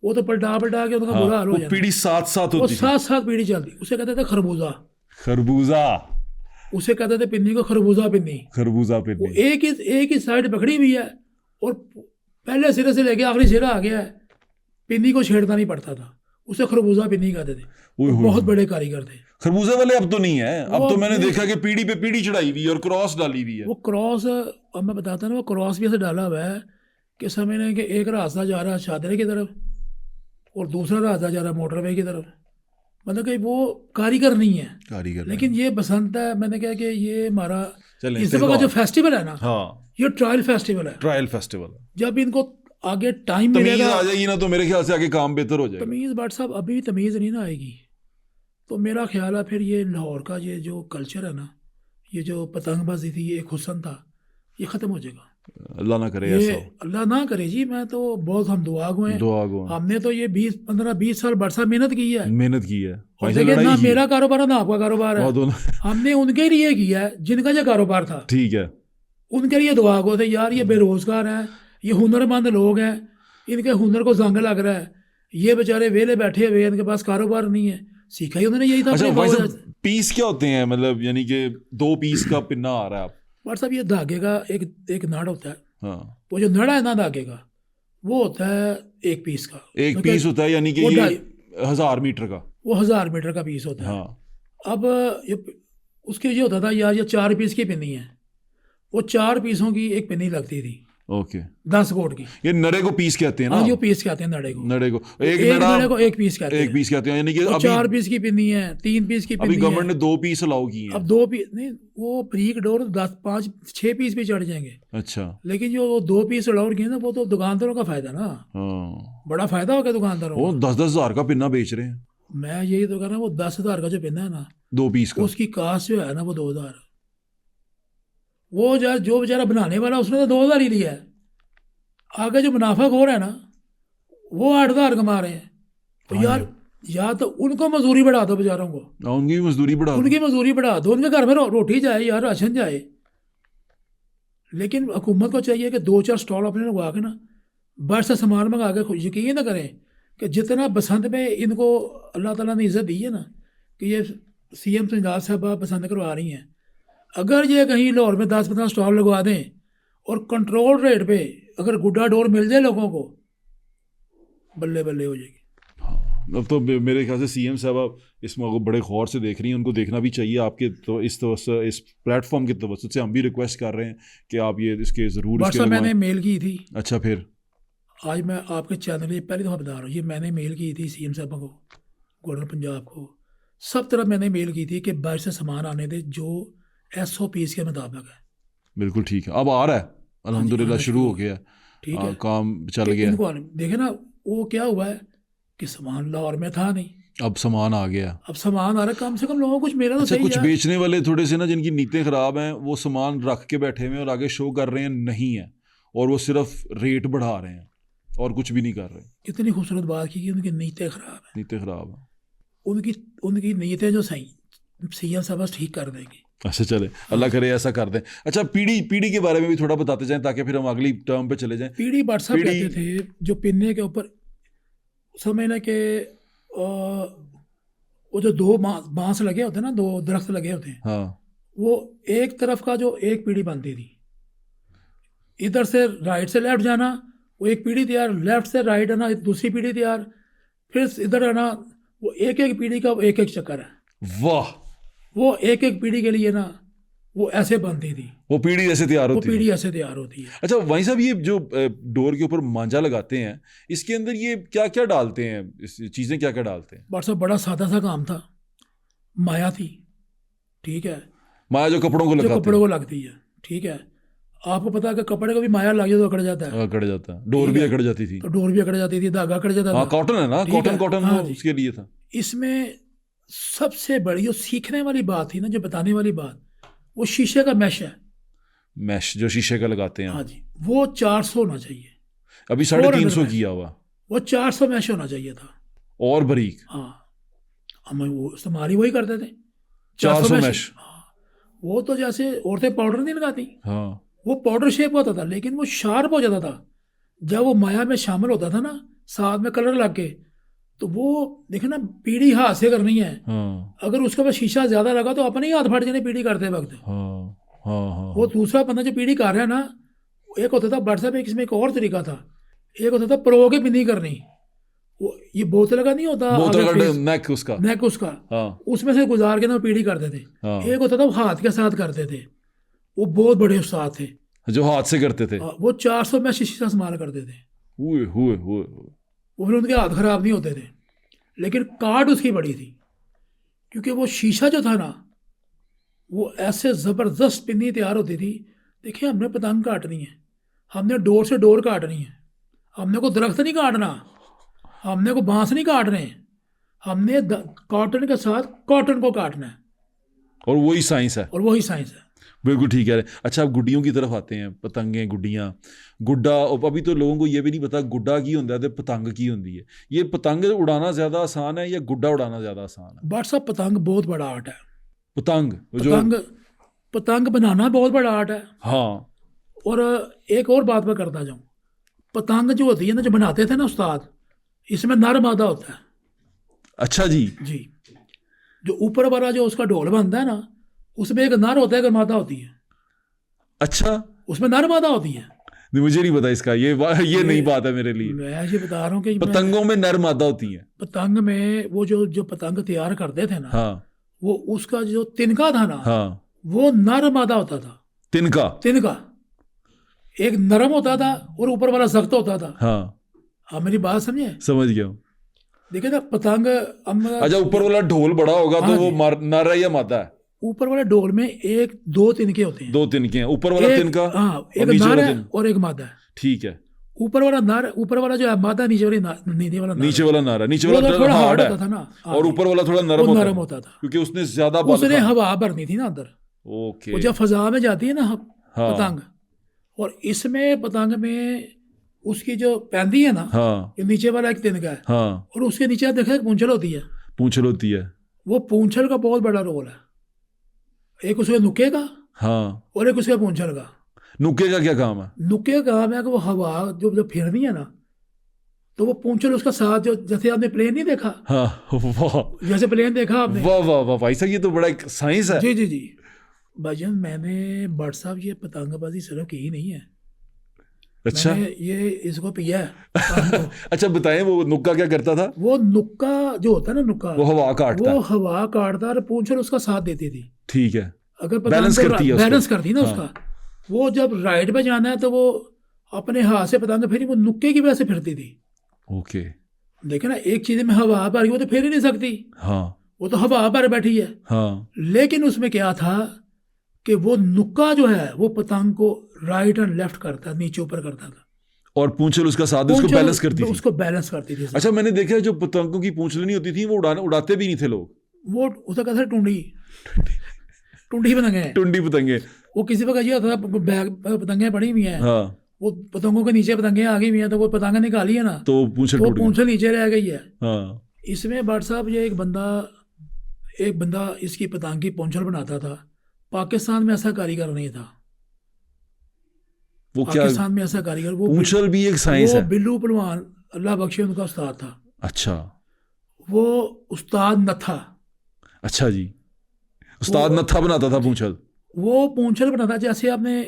Speaker 2: वो तो पलटा पलटा के उनका
Speaker 1: हाँ,
Speaker 2: बुरा हाल हो
Speaker 1: वो
Speaker 2: जाना
Speaker 1: पीढ़ी
Speaker 2: है।
Speaker 1: साथ साथ
Speaker 2: वो
Speaker 1: होती थी।
Speaker 2: साथ साथ पीढ़ी चलती, उसे कहते थे खरबूजा,
Speaker 1: खरबूजा,
Speaker 2: उसे कहते थे पिन्नी को खरबूजा पिन्नी।
Speaker 1: खरबूजा
Speaker 2: वो
Speaker 1: पिन्नी।
Speaker 2: एक ही साइड पकड़ी हुई है और पहले सिरे से लेके आखिरी सिरा आ गया है, पिन्नी को छेड़ना नहीं पड़ता था, उसे खरबूजा पिन्नी कहते थे।
Speaker 1: ओए
Speaker 2: वो
Speaker 1: होए
Speaker 2: बहुत
Speaker 1: होए।
Speaker 2: बड़े कारीगर थे।
Speaker 1: खरबूजे वाले अब तो नहीं है, अब
Speaker 2: वो
Speaker 1: तो मैंने
Speaker 2: नहीं,
Speaker 1: देखा कि पीढ़ी पे पीढ़ी चढ़ाई हुई है और क्रॉस डाली हुई है।
Speaker 2: वो क्रॉस, अब मैं बताता ना, वो क्रॉस भी ऐसे डाला हुआ है कि समझ कि एक रास्ता जा रहा है शादरे की तरफ और दूसरा रास्ता जा रहा है मोटरवे की तरफ, मतलब कि वो कारीगर नहीं है।
Speaker 1: कारीगर
Speaker 2: लेकिन ये बसंत है, मैंने कहा कि ये हमारा
Speaker 1: चलें,
Speaker 2: इस दफ़ा का जो
Speaker 1: त्योहार।
Speaker 2: फेस्टिवल है ना,
Speaker 1: हाँ,
Speaker 2: ये ट्रायल फेस्टिवल है।
Speaker 1: Trial festival.
Speaker 2: जब इनको आगे टाइम
Speaker 1: तमीज
Speaker 2: मिलेगा,
Speaker 1: आ जाएगी ना तो मेरे ख्याल से आगे काम बेहतर हो जाएगा।
Speaker 2: तमीज़ बट साहब अभी भी तमीज़ नहीं ना आएगी, तो मेरा ख्याल है फिर ये लाहौर का ये जो कल्चर है ना, ये जो पतंगबाजी थी, ये एक हुस्न था, ये ख़त्म हो जाएगा।
Speaker 1: अल्लाह ना करे
Speaker 2: ये
Speaker 1: ऐसा हो।
Speaker 2: अल्लाह ना करे जी, मैं तो बहुत हम दुआ गो हैं।
Speaker 1: दुआ गो।
Speaker 2: हमने तो ये 20 15 20 साल बरसा मेहनत की है,
Speaker 1: मेहनत की है
Speaker 2: और
Speaker 1: भाई से,
Speaker 2: देखिए ना
Speaker 1: लड़ाई की है।
Speaker 2: मेरा कारोबार है ना आपका कारोबार है,
Speaker 1: बहुत दोनों।
Speaker 2: हमने उनके लिए किया है जिनका ये कारोबार था,
Speaker 1: ठीक है।
Speaker 2: उनके लिए दुआ गो थे यार, ये बेरोजगार हैं, ये हुनरमंद लोग हैं, इनके हुनर को जंग लग रहा है, ये बेचारे वेले बैठे हुए हैं, इनके पास कारोबार नहीं है। सीखा ही उन्होंने यही था
Speaker 1: अच्छा
Speaker 2: अपने
Speaker 1: भाई
Speaker 2: बाबा
Speaker 1: साहब,
Speaker 2: से।
Speaker 1: पीस क्या होते हैं, मतलब यानी कि 2 पीस का पिन्ना आ रहा है आप।
Speaker 2: बट साहब ये धागे का एक नड़ होता है,
Speaker 1: हाँ,
Speaker 2: वो जो नड़ा है ना धागे का, वो होता है 1 पीस का,
Speaker 1: एक
Speaker 2: क्योंकि
Speaker 1: पीस होता है, यानी कि
Speaker 2: वो
Speaker 1: ये
Speaker 2: ढाई,
Speaker 1: 1000 मीटर का।
Speaker 2: वो 1000 मीटर का पीस होता है।
Speaker 1: हाँ,
Speaker 2: अब ये उसके ये होता था यार, ये 4 पीस की पिन्नी है, वो 4 पीसों की एक पिन्नी लगती थी
Speaker 1: ओके।
Speaker 2: 10 गोट की।
Speaker 1: ये नड़े को पीस कहते हैं ना
Speaker 2: हाँ
Speaker 1: आप?
Speaker 2: जो पीस कहते हैं नड़े को,
Speaker 1: नड़े को एक
Speaker 2: एक
Speaker 1: नड़ा,
Speaker 2: नड़े को 1 पीस कहते
Speaker 1: एक
Speaker 2: हैं।
Speaker 1: पीस कहते हैं, यानी कि
Speaker 2: वो
Speaker 1: अभी
Speaker 2: 4 पीस की पिन्नी है, 3 पीस की
Speaker 1: अभी
Speaker 2: पिन्नी
Speaker 1: गवर्नमेंट
Speaker 2: है।
Speaker 1: ने 2 पीस अलाउ किए
Speaker 2: अब
Speaker 1: हैं।
Speaker 2: 2 पीस नहीं, वो ब्रीक डोर 10 5 6 पीस भी चढ़ जाएंगे,
Speaker 1: अच्छा।
Speaker 2: लेकिन जो 2 पीस अलाउड किए ना, वो तो दुकानदारों का फायदा ना,
Speaker 1: हाँ,
Speaker 2: बड़ा फायदा हो गया दुकानदारों
Speaker 1: वो
Speaker 2: का।
Speaker 1: 10-10 हजार का पिन्ना बेच रहे हैं,
Speaker 2: मैं यही तो कह रहा हूँ, वो 10,000 का जो पिन्ना है ना,
Speaker 1: 2 पीस का।
Speaker 2: उसकी कास्ट जो है ना वो 2,000, वो जो बेचारा बनाने वाला उसने तो 2,000 ही लिया है, आगे जो मुनाफाखोर है ना वो 8,000 कमा रहे हैं। तो
Speaker 1: हाँ
Speaker 2: यार या तो उनको मजदूरी बढ़ा दो बेचारों को,
Speaker 1: उनकी भी मजदूरी बढ़ा दो।
Speaker 2: उनकी मजदूरी बढ़ा दो, उनके घर में रोटी जाए यार, राशन जाए। लेकिन हुकूमत को चाहिए कि 2 4 स्टॉल अपने लगवा के ना बाहर से सामान मंगा के, यकीन ना करें कि जितना बसंत में इनको अल्लाह ताला ने इज़्ज़त दी है ना, कि ये CM पंजाब साहब बसंत करवा रही हैं, अगर ये कहीं लाहौर में 10 15 स्टॉल लगवा दें और कंट्रोल रेट पे अगर गुड्डा डोर मिल जाए लोगों को, बल्ले बल्ले हो जाएगी।
Speaker 1: अब तो मेरे ख्याल से CM साहब इस मौके बड़े गौर से देख रही हैं, उनको देखना भी चाहिए। आपके तो इस प्लेटफॉर्म की तवज्जो से हम भी रिक्वेस्ट कर रहे हैं कि आप ये इसके ज़रूर इसके
Speaker 2: व्हाट्सएप मैंने
Speaker 1: लगवाएं।
Speaker 2: मेल की थी,
Speaker 1: अच्छा, फिर
Speaker 2: आज मैं आपके चैनल पे पहली दफ़ा बता रहा हूँ, ये मैंने मेल की थी CM साहब को, गवर्नर पंजाब को, सब तरफ मैंने मेल की थी कि बाहर से सामान आने दे जो SOPs के मुताबिक है।
Speaker 1: बिल्कुल ठीक है। अब आ रहा है, अल्हम्दुलिल्लाह
Speaker 2: आना
Speaker 1: शुरू हो गया,
Speaker 2: ठीक है।
Speaker 1: काम चल
Speaker 2: कि
Speaker 1: गया,
Speaker 2: इनको देखे ना, वो क्या हुआ है कि सामान लाहौर में था नहीं,
Speaker 1: अब सामान आ गया।
Speaker 2: अब सामान आ रहा है, कम से कम लोगों को कुछ मेरा तो
Speaker 1: अच्छा,
Speaker 2: सही
Speaker 1: कुछ
Speaker 2: है।
Speaker 1: बेचने वाले थोड़े से ना जिनकी नीयतें ख़राब हैं, वो सामान रख के बैठे हुए हैं और आगे शो कर रहे हैं नहीं है, और वो सिर्फ रेट बढ़ा रहे हैं और कुछ भी नहीं कर रहे।
Speaker 2: इतनी खूबसूरत बात की कि उनकी नीयतें खराब हैं।
Speaker 1: नीयतें ख़राब हैं।
Speaker 2: उनकी उनकी नीयतें जो सही सीएम साहब बस ठीक कर देंगे।
Speaker 1: अच्छा चले, अल्लाह करे ऐसा कर दें। अच्छा, पीढ़ी के बारे में भी थोड़ा बताते जाएं ताकि फिर हम अगली टर्म पे चले जाएं।
Speaker 2: पीढ़ी व्हाट्सएप
Speaker 1: पीढ़ी-
Speaker 2: कहते थे, जो पिन्ने के ऊपर समझना कि वो जो दो बांस लगे होते हैं ना, दो दरख्त लगे होते हैं,
Speaker 1: हाँ,
Speaker 2: वो एक तरफ का जो एक पीढ़ी बनती थी, इधर से राइट से लेफ्ट जाना, वो एक पीढ़ी तैयार, लेफ्ट से राइट आना दूसरी पीढ़ी तैयार, फिर इधर आना, वो एक एक पीढ़ी का एक एक चक्कर है।
Speaker 1: वाह,
Speaker 2: वो एक एक पीढ़ी के लिए ना वो ऐसे बनती थी,
Speaker 1: वो पीढ़ी जैसे तैयार
Speaker 2: वो
Speaker 1: होती है।
Speaker 2: पीढ़ी ऐसे तैयार होती है।
Speaker 1: अच्छा भाई साहब, ये जो डोर के ऊपर मांझा लगाते हैं, इसके अंदर ये क्या क्या डालते हैं, चीज़ें क्या क्या डालते हैं?
Speaker 2: व्हाट्सएप बड़ा सादा सा काम था, माया थी, ठीक है,
Speaker 1: माया जो कपड़ों को
Speaker 2: जो
Speaker 1: लगाते
Speaker 2: कपड़ों को लगती है, ठीक है। आपको पता है कि कपड़े को भी माया लग जाए तो अकड़ जाता है,
Speaker 1: हैं, अकड़ जाता है, डोर
Speaker 2: ठीक
Speaker 1: भी
Speaker 2: है।
Speaker 1: अकड़ जाती थी।
Speaker 2: तो डोर भी अकड़ जाती थी, धागा अकड़ जाता
Speaker 1: हाँ,
Speaker 2: था।
Speaker 1: कॉटन है ना,
Speaker 2: ठीक है,
Speaker 1: कॉटन कॉटन
Speaker 2: हाँ
Speaker 1: वो
Speaker 2: जी।
Speaker 1: उसके लिए था।
Speaker 2: इसमें सबसे बड़ी जो सीखने वाली बात थी ना, जो बताने वाली बात, वो शीशे का मैश है।
Speaker 1: मैश जो शीशे का लगाते हैं,
Speaker 2: हाँ जी, वो 400 होना चाहिए,
Speaker 1: अभी 350
Speaker 2: 400
Speaker 1: किया हुआ,
Speaker 2: वो 400 मैश होना चाहिए था।
Speaker 1: और बारीक
Speaker 2: हाँ, हम वो इस्तेमाल ही वही करते थे,
Speaker 1: 400 मैश।
Speaker 2: हाँ, वो तो जैसे औरतें पाउडर नहीं लगाती,
Speaker 1: हाँ,
Speaker 2: वो पाउडर शेप होता था, लेकिन वो शार्प हो जाता था जब वो माया में शामिल होता था ना, साथ में कलर लग के। तो वो देखे ना, पीढ़ी हाथ से करनी है,
Speaker 1: हाँ,
Speaker 2: अगर उसके पास शीशा ज्यादा लगा तो अपने ही हाथ फट जाने पीढ़ी करते वक्त।
Speaker 1: हाँ, हाँ, हाँ,
Speaker 2: वो दूसरा बंदा जो पीढ़ी कर रहा है ना, एक होता था व्हाट्सएप, एक इसमें एक और तरीका था, एक होता था प्रो के पिन्नी करनी, वो ये बोतल का नहीं होता,
Speaker 1: बोतल
Speaker 2: आगे
Speaker 1: का
Speaker 2: फेस-
Speaker 1: नेक उसका।
Speaker 2: नेक उसका,
Speaker 1: हाँ,
Speaker 2: उसमें से गुजार के ना पीढ़ी करते थे।
Speaker 1: हाँ,
Speaker 2: एक होता था वो हाथ के साथ करते थे, वो बहुत बड़े उस्ताद थे,
Speaker 1: जो हाथ से करते थे।
Speaker 2: वो 400 में शीशा इस्तेमाल करते थे।
Speaker 1: हुए हुए हुए।
Speaker 2: वो फिर उनके हाथ खराब नहीं होते थे, लेकिन काट उसकी बड़ी थी, क्योंकि वो शीशा जो था ना, वो ऐसे ज़बरदस्त पिन्नी तैयार होती थी। देखिए, हमने पतंग काटनी है, हमने डोर से डोर काटनी है, हमने को दरख्त नहीं काटना, हमने को बांस नहीं काटने, हमने कॉटन के साथ कॉटन को काटना है,
Speaker 1: और वही साइंस है।
Speaker 2: और वही साइंस है।
Speaker 1: बिल्कुल ठीक है। अच्छा, अब गुड्डियों की तरफ आते हैं। पतंगें, गुड्डियाँ, गुड्डा। अभी तो लोगों को ये भी नहीं पता गुड्डा की होता है तो पतंग की होती है। ये पतंग उड़ाना ज़्यादा आसान है या गुड्डा उड़ाना ज़्यादा आसान है?
Speaker 2: व्हाट्सअप पतंग बहुत बड़ा आर्ट है।
Speaker 1: पतंग जो
Speaker 2: पतंग पतंग बनाना बहुत बड़ा आर्ट है।
Speaker 1: हाँ,
Speaker 2: और एक और बात मैं करता जाऊँ, पतंग जो होती है ना, जो बनाते थे ना उस्ताद, इसमें नर मादा होता है
Speaker 1: अच्छा जी।
Speaker 2: जी। जो ऊपर वाला जो उसका ढोल बनता है ना, उसमें एक नर होता है, एक मादा होती है,
Speaker 1: अच्छा,
Speaker 2: उसमें नर मादा होती है।
Speaker 1: नहीं, मुझे नहीं पता इसका, ये नई बात है मेरे लिए।
Speaker 2: मैं ये बता रहा हूँ कि
Speaker 1: पतंगों में नर मादा होती है।
Speaker 2: पतंग में वो जो पतंग तैयार करते थे ना,
Speaker 1: हाँ,
Speaker 2: वो उसका जो तिनका था ना,
Speaker 1: हाँ,
Speaker 2: वो नर मादा होता था।
Speaker 1: तिनका।
Speaker 2: तिनका एक नरम होता था और ऊपर वाला सख्त होता था।
Speaker 1: हाँ,
Speaker 2: आप मेरी बात समझे?
Speaker 1: समझ गया हूँ।
Speaker 2: देखिए ना, पतंग
Speaker 1: अच्छा, ऊपर वाला ढोल बड़ा होगा तो
Speaker 2: हाँ
Speaker 1: वो
Speaker 2: जी।
Speaker 1: नर है या मादा है?
Speaker 2: ऊपर वाले डोल में एक दो तिनके होते हैं,
Speaker 1: 2 तिनके हैं, ऊपर वाला
Speaker 2: एक,
Speaker 1: तिनका
Speaker 2: हाँ,
Speaker 1: और
Speaker 2: एक
Speaker 1: नीचे
Speaker 2: नर
Speaker 1: वाला
Speaker 2: है
Speaker 1: तिनका।
Speaker 2: और एक मादा है।
Speaker 1: ठीक है।
Speaker 2: ऊपर वाला नर, ऊपर वाला जो है मादा, नीचे वाला नर
Speaker 1: नीचे
Speaker 2: है।
Speaker 1: वाला नर है, नीचे
Speaker 2: वो
Speaker 1: वाला
Speaker 2: थोड़ा
Speaker 1: हार्ड
Speaker 2: हार्ड
Speaker 1: है,
Speaker 2: होता था ना, हाँ
Speaker 1: और
Speaker 2: जी।
Speaker 1: ऊपर वाला थोड़ा
Speaker 2: वो
Speaker 1: नरम
Speaker 2: नरम होता था,
Speaker 1: क्योंकि उसने ज्यादा बल
Speaker 2: उसने
Speaker 1: था।
Speaker 2: हवा भरनी थी ना अंदर।
Speaker 1: ओके।
Speaker 2: वो जब फजा में जाती है ना
Speaker 1: हाँ,
Speaker 2: पतंग, और इसमें पतंग में उसकी जो पैंदी है ना,
Speaker 1: हाँ,
Speaker 2: ये नीचे वाला एक तिनका है,
Speaker 1: हाँ,
Speaker 2: और उसके नीचे देखा एक पूंछल होती है।
Speaker 1: पूंछल होती है।
Speaker 2: वो पूंछल का बहुत बड़ा रोल है, एक उसके नुक्के का
Speaker 1: हाँ,
Speaker 2: और एक उसके पूंछल का।
Speaker 1: नुक्के का क्या काम है?
Speaker 2: नुक्के का काम है कि वो हवा जब फिरनी है ना, तो वो पूंछल उसका साथ, जो जैसे आपने प्लेन नहीं देखा,
Speaker 1: हाँ, वाह
Speaker 2: जैसे प्लेन देखा आपने,
Speaker 1: वाह वाह वाह भाई साहब, ये तो बड़ा एक साइंस है।
Speaker 2: जी जी जी भाईजान, मैंने व्हाट्सएप ये पतंगबाजी सिर्फ की ही नहीं है,
Speaker 1: अच्छा।
Speaker 2: मैंने ये इसको पिया है काम को।
Speaker 1: अच्छा, बताएं वो नुक्का क्या करता था?
Speaker 2: वो नुक्का जो होता है ना, नुक्का
Speaker 1: वो हवा काटता
Speaker 2: वो
Speaker 1: है।
Speaker 2: हवा काटता और पूंछल उसका साथ देती थी।
Speaker 1: ठीक है।
Speaker 2: अगर
Speaker 1: बैलेंस करती है उसको।
Speaker 2: बैलेंस करती ना
Speaker 1: हाँ।
Speaker 2: उसका, वो जब राइट पे जाना है तो वो अपने हाथ से पतंग फिरी, वो नुक्के की वजह से फिरती थी।
Speaker 1: ओके।
Speaker 2: देखो ना, एक चीज में हवा भर गई, वो तो फिर ही नहीं सकती,
Speaker 1: हाँ,
Speaker 2: वो तो हवा भर बैठी है।
Speaker 1: हाँ,
Speaker 2: लेकिन उसमें क्या था कि वो नुक्का जो है वो पतंग को राइट एंड लेफ्ट करता, नीचे ऊपर करता था,
Speaker 1: और पूंछल उसका साथ उसको
Speaker 2: पूंछल
Speaker 1: बैलेंस करती थी।
Speaker 2: उसको बैलेंस करती थी।
Speaker 1: अच्छा, मैंने देखा है जो पतंगों की पूंछलें नहीं होती थी वो उड़ाते भी नहीं थे लोग।
Speaker 2: वो उसे कहते थे टुंडी, टुंडी पतंगे हैं।
Speaker 1: टुंडी पतंगे।
Speaker 2: वो किसी पर कहिए था बैग पतंगे पड़ी हुई हैं,
Speaker 1: हाँ,
Speaker 2: वो पतंगों के नीचे पतंगे आ गई हुई हैं, तो वो पतंग निकाली है ना,
Speaker 1: तो पूंछल
Speaker 2: तो
Speaker 1: टूट गई।
Speaker 2: पूंछल नीचे रह गई है।
Speaker 1: हाँ,
Speaker 2: इसमें भट्ट साहब ये एक बंदा इसकी पतंग की पूंछल बनाता था। पाकिस्तान में ऐसा कारीगर नहीं था।
Speaker 1: वो क्या,
Speaker 2: पाकिस्तान में ऐसा कारीगर, वो
Speaker 1: पूंछल भी एक साइंस
Speaker 2: वो
Speaker 1: है।
Speaker 2: बिल्लू पहलवान, अल्लाह बख्शे, उनका उस्ताद था।
Speaker 1: अच्छा,
Speaker 2: वो उस्ताद नथा,
Speaker 1: अच्छा जी, उस्ताद नत्था बनाता था पूंछल।
Speaker 2: वो पूंछल बनाता, जैसे आपने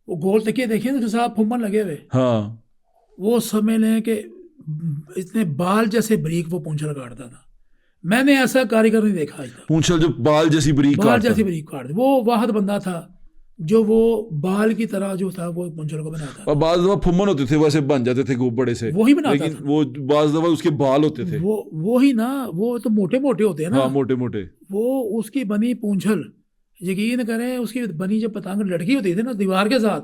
Speaker 2: वो गोल तकिए देखे ना जिसके साथ फुम्मन लगे हुए,
Speaker 1: हाँ,
Speaker 2: वो समझ लें कि इतने बाल जैसे बरीक वो पूंछल काटता था। मैंने ऐसा कारीगर नहीं देखा आज तक।
Speaker 1: पूंछल जो बाल जैसी बरीक
Speaker 2: बाल
Speaker 1: काटता।
Speaker 2: जैसी बरीक काट, वो वाहद बंदा था जो वो बाल की तरह जो था वो पूंछल को बनाता
Speaker 1: और बाज दफा फुम्मन होते थे वैसे बन जाते थे खूब बड़े से,
Speaker 2: वही बनाता
Speaker 1: लेकिन
Speaker 2: था।
Speaker 1: वो बाज दफा उसके बाल होते थे।
Speaker 2: वो ही ना, वो तो मोटे मोटे होते हैं ना।
Speaker 1: हाँ, मोटे मोटे।
Speaker 2: वो उसकी बनी पूंछल, यकीन करें उसकी बनी जब पतंग लटकी होती थी ना दीवार के साथ,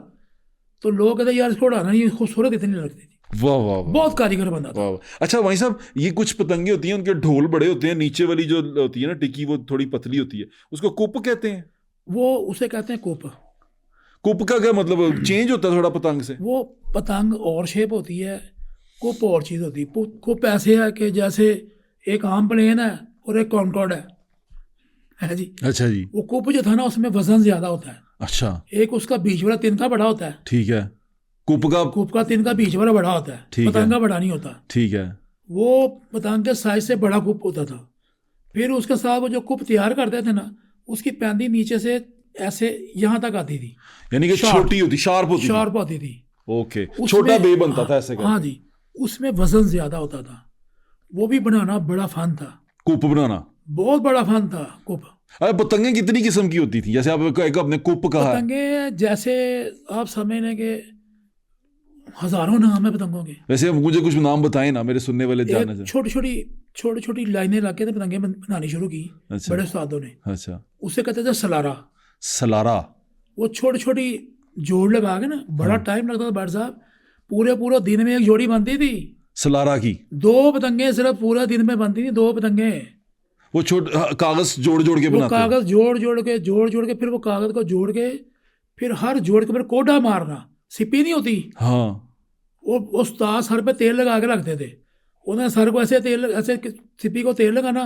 Speaker 2: तो लोग कहते यार इसको उड़ाना नहीं, खूबसूरत इतनी लगती थी।
Speaker 1: वाह वाह वाह,
Speaker 2: बहुत कारीगर बंदा था।
Speaker 1: वाह वाह। अच्छा भाई साहब, ये कुछ पतंगे होती हैं उनके ढोल बड़े होते हैं, नीचे वाली जो होती है ना टिक्की वो थोड़ी पतली होती है, उसको कुप कहते हैं।
Speaker 2: वो उसे कहते हैं कुप।
Speaker 1: कुप का क्या मतलब, चेंज होता है थोड़ा पतंग से?
Speaker 2: वो पतंग और शेप होती है, कुप और चीज़ होती है। कुप ऐसे है कि जैसे एक आम प्लेन है और एक कॉन्कॉर्ड है जी।
Speaker 1: अच्छा जी।
Speaker 2: वो कुप जो था ना उसमें वजन ज्यादा होता है।
Speaker 1: अच्छा,
Speaker 2: एक उसका बीच वाला तिनका बड़ा होता है,
Speaker 1: ठीक है। कुप का
Speaker 2: तिनका बीच वाला बड़ा होता है,
Speaker 1: ठीक है।
Speaker 2: पतंग का बड़ा नहीं होता।
Speaker 1: ठीक है।
Speaker 2: वो पतंग के साइज से बड़ा कुप होता था। फिर उसके साथ वो जो कुप तैयार करते थे ना, उसकी पैंदी नीचे से ऐसे यहाँ तक आती थी,
Speaker 1: यानी कि छोटी होती, शार्प होती थी।
Speaker 2: शार्प होती थी।
Speaker 1: ओके,
Speaker 2: उसमें-
Speaker 1: छोटा बे बनता था ऐसे
Speaker 2: हाँ
Speaker 1: करके।
Speaker 2: जी, उसमें वजन ज्यादा होता था। वो भी बनाना बड़ा फन था,
Speaker 1: कुप बनाना
Speaker 2: बहुत बड़ा फन था कुप।
Speaker 1: अरे पतंगे कितनी किस्म की होती थी, जैसे आप एक अपने कुप कहा है।
Speaker 2: पतंगे जैसे आप समझ लें कि हजारों नाम है पतंगों के।
Speaker 1: वैसे अब मुझे कुछ नाम बताएं ना, मेरे सुनने वाले जानना
Speaker 2: एक
Speaker 1: चाहिए।
Speaker 2: छोटी छोटी लाइनें ला के तो पतंगे बनानी शुरू की
Speaker 1: अच्छा।
Speaker 2: बड़े उस्तादों ने।
Speaker 1: अच्छा,
Speaker 2: उसे कहते थे सलारा।
Speaker 1: सलारा।
Speaker 2: वो छोटी छोटी जोड़ लगा के ना, बड़ा टाइम लगता था भाई साहब, पूरे दिन में एक जोड़ी बनती थी
Speaker 1: सलारा की।
Speaker 2: 2 पतंगे सिर्फ पूरे दिन में बनती थी, 2 पतंगे।
Speaker 1: वो कागज जोड़ जोड़ के
Speaker 2: वो
Speaker 1: बनाते हैं।
Speaker 2: कागज जोड़ के फिर वो कागज को जोड़ के फिर हर जोड़ के फिर कोडा मारना, सिप्पी नहीं होती,
Speaker 1: हाँ,
Speaker 2: वो उस्ताद सर पे तेल लगा के रखते थे। उन्हें सर को ऐसे सिप्पी को तेल लगाना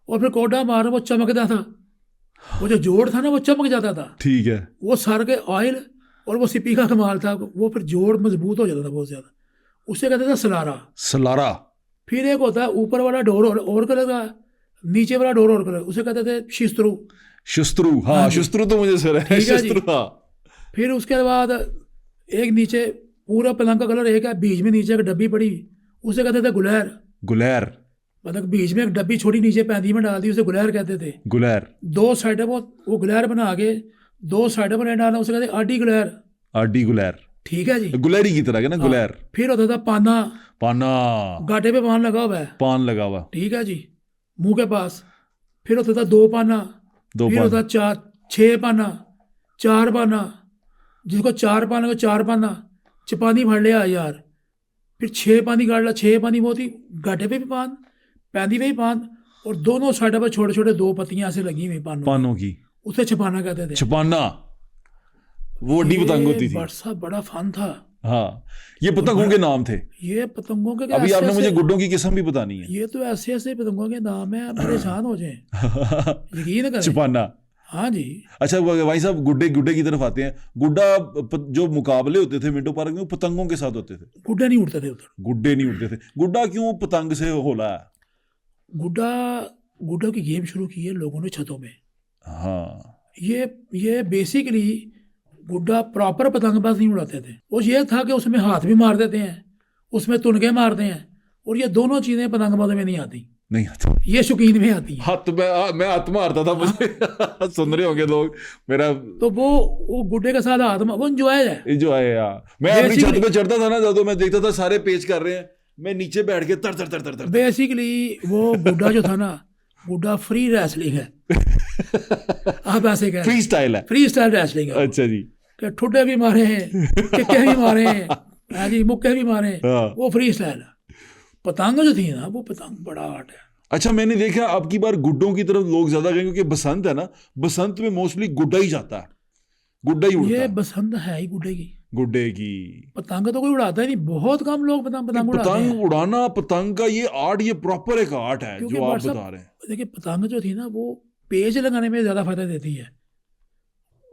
Speaker 2: और फिर कोडा मारना, वो चमकता था। वो जो जोड़ था ना वो चमक जाता था।
Speaker 1: ठीक है।
Speaker 2: वो सर के ऑयल और वो सिप्पी का कमाल था, वो फिर जोड़ मजबूत हो जाता था बहुत ज्यादा। उसे कहते थे सलारा।
Speaker 1: सलारा।
Speaker 2: फिर एक होता है ऊपर वाला डोर और कलर का, नीचे वाला डोर और कलर, उसे कहते थे शिस्तरू।
Speaker 1: शस्त्रु। हाँ,
Speaker 2: हाँ जी।
Speaker 1: शस्त्रु तो मुझे सर है।
Speaker 2: ठीक है जी।
Speaker 1: शस्त्रु, हाँ।
Speaker 2: फिर उसके बाद एक नीचे पूरा पलंग का कलर एक है, बीच में नीचे एक डब्बी पड़ी, उसे कहते थे गुलैर।
Speaker 1: गुलैर।
Speaker 2: मतलब बीच में एक डब्बी छोटी नीचे पैंदी में डाल दी, उसे गुलैर कहते थे।
Speaker 1: गुलैर।
Speaker 2: 2 साइड वो गुलैर बना के 2 साइड पर डाला, उसे कहते आडी गुलैर।
Speaker 1: आडी गुलैर।
Speaker 2: ठीक है जी।
Speaker 1: गुलैरी की तरह के ना, गुलैर।
Speaker 2: फिर होता था पाना,
Speaker 1: पाना।
Speaker 2: गाटे पे पान लगा हुआ है,
Speaker 1: पान लगा हुआ।
Speaker 2: ठीक है जी, मुंह के पास। फिर होता था 2 पाना,
Speaker 1: दो
Speaker 2: फिर
Speaker 1: पान।
Speaker 2: होता 6 पाना, 4 पाना, जिसको 4 पाना को 4 पाना चपानी भर लिया यार। फिर 6 पानी गाड़ ला, 6 पानी वो थी, गाटे पे भी पान, पैंदी पे भी पान, और दोनों साइडों पर छोटे छोटे 2 पत्तियां ऐसे लगी हुई
Speaker 1: पानों की।
Speaker 2: उसे छपाना कहते थे।
Speaker 1: छपाना। वो अड्डी पतंग होती थी।
Speaker 2: बड़ा बड़ा फन था।
Speaker 1: हाँ, ये पतंगों के नाम थे।
Speaker 2: ये पतंगों के
Speaker 1: अभी आपने मुझे
Speaker 2: ऐसे-
Speaker 1: गुड्डों की किस्म भी बतानी है।
Speaker 2: ये तो ऐसे ऐसे पतंगों के नाम है, परेशान हो जाए, यकीन करें।
Speaker 1: छपाना।
Speaker 2: हाँ जी।
Speaker 1: अच्छा भाई साहब, गुड्डे की तरफ आते हैं। गुड्डा जो मुकाबले होते थे मिंटो पार्क में, वो पतंगों के साथ होते थे।
Speaker 2: गुड्डे नहीं उड़ते थे उधर।
Speaker 1: गुड्डे नहीं उड़ते थे। गुड्डा क्यों पतंग से होला है?
Speaker 2: गुड्डा की गेम शुरू की है लोगों ने छतों में।
Speaker 1: हाँ,
Speaker 2: ये बेसिकली गुड्डा प्रॉपर पतंगबाज नहीं उड़ाते थे। वो ये था कि उसमें हाथ भी मार देते हैं, उसमें तुनके मारते हैं, और ये दोनों चीज़ें पतंगबाजों में नहीं आती,
Speaker 1: नहीं आता।
Speaker 2: ये शौकीन में आती हैं।
Speaker 1: हाथ मैं हाथ मारता था मुझे। सुन रहे होंगे लोग मेरा।
Speaker 2: तो वो गुड्डे के साथ हाथ वो इंजॉय है।
Speaker 1: जो है यार, मैं अपनी छत
Speaker 2: Basically-
Speaker 1: पे चढ़ता था ना, तो मैं देखता था सारे पेच कर रहे हैं, मैं नीचे बैठ के तर तर तर तर तर।
Speaker 2: बेसिकली वो गुड्डा जो था ना, गुड्डा फ्री रेसलिंग है। आप ऐसे कह
Speaker 1: फ्री स्टाइल है।
Speaker 2: फ्री स्टाइल रेसलिंग है
Speaker 1: अच्छा जी।
Speaker 2: कि ठुड्डे भी मारे हैं, किक्के भी मारे हैं, हाँ जी, मुक्के भी मारे हैं,
Speaker 1: हाँ।
Speaker 2: वो फ्री स्टाइल है। पतंग जो थी ना, वो पतंग बड़ा आर्ट है।
Speaker 1: अच्छा, मैंने देखा अब की बार गुड्डों की तरफ लोग ज्यादा गए क्योंकि बसंत है ना, बसंत में मोस्टली गुड्डा ही जाता है, गुड्डा ही उड़ता
Speaker 2: ये
Speaker 1: है।
Speaker 2: बसंत है ही गुड्डे की,
Speaker 1: गुड्डे की
Speaker 2: पतंग तो कोई उड़ाता ही नहीं, बहुत कम लोग पतंग उड़ाते
Speaker 1: पतंग
Speaker 2: हैं।
Speaker 1: उड़ाना, पतंग का ये आर्ट, ये प्रॉपर एक आर्ट है
Speaker 2: क्योंकि
Speaker 1: जो आप
Speaker 2: बट साहब
Speaker 1: बता रहे हैं।
Speaker 2: देखिए, पतंग जो थी ना, वो पेज लगाने में ज़्यादा फायदा देती है।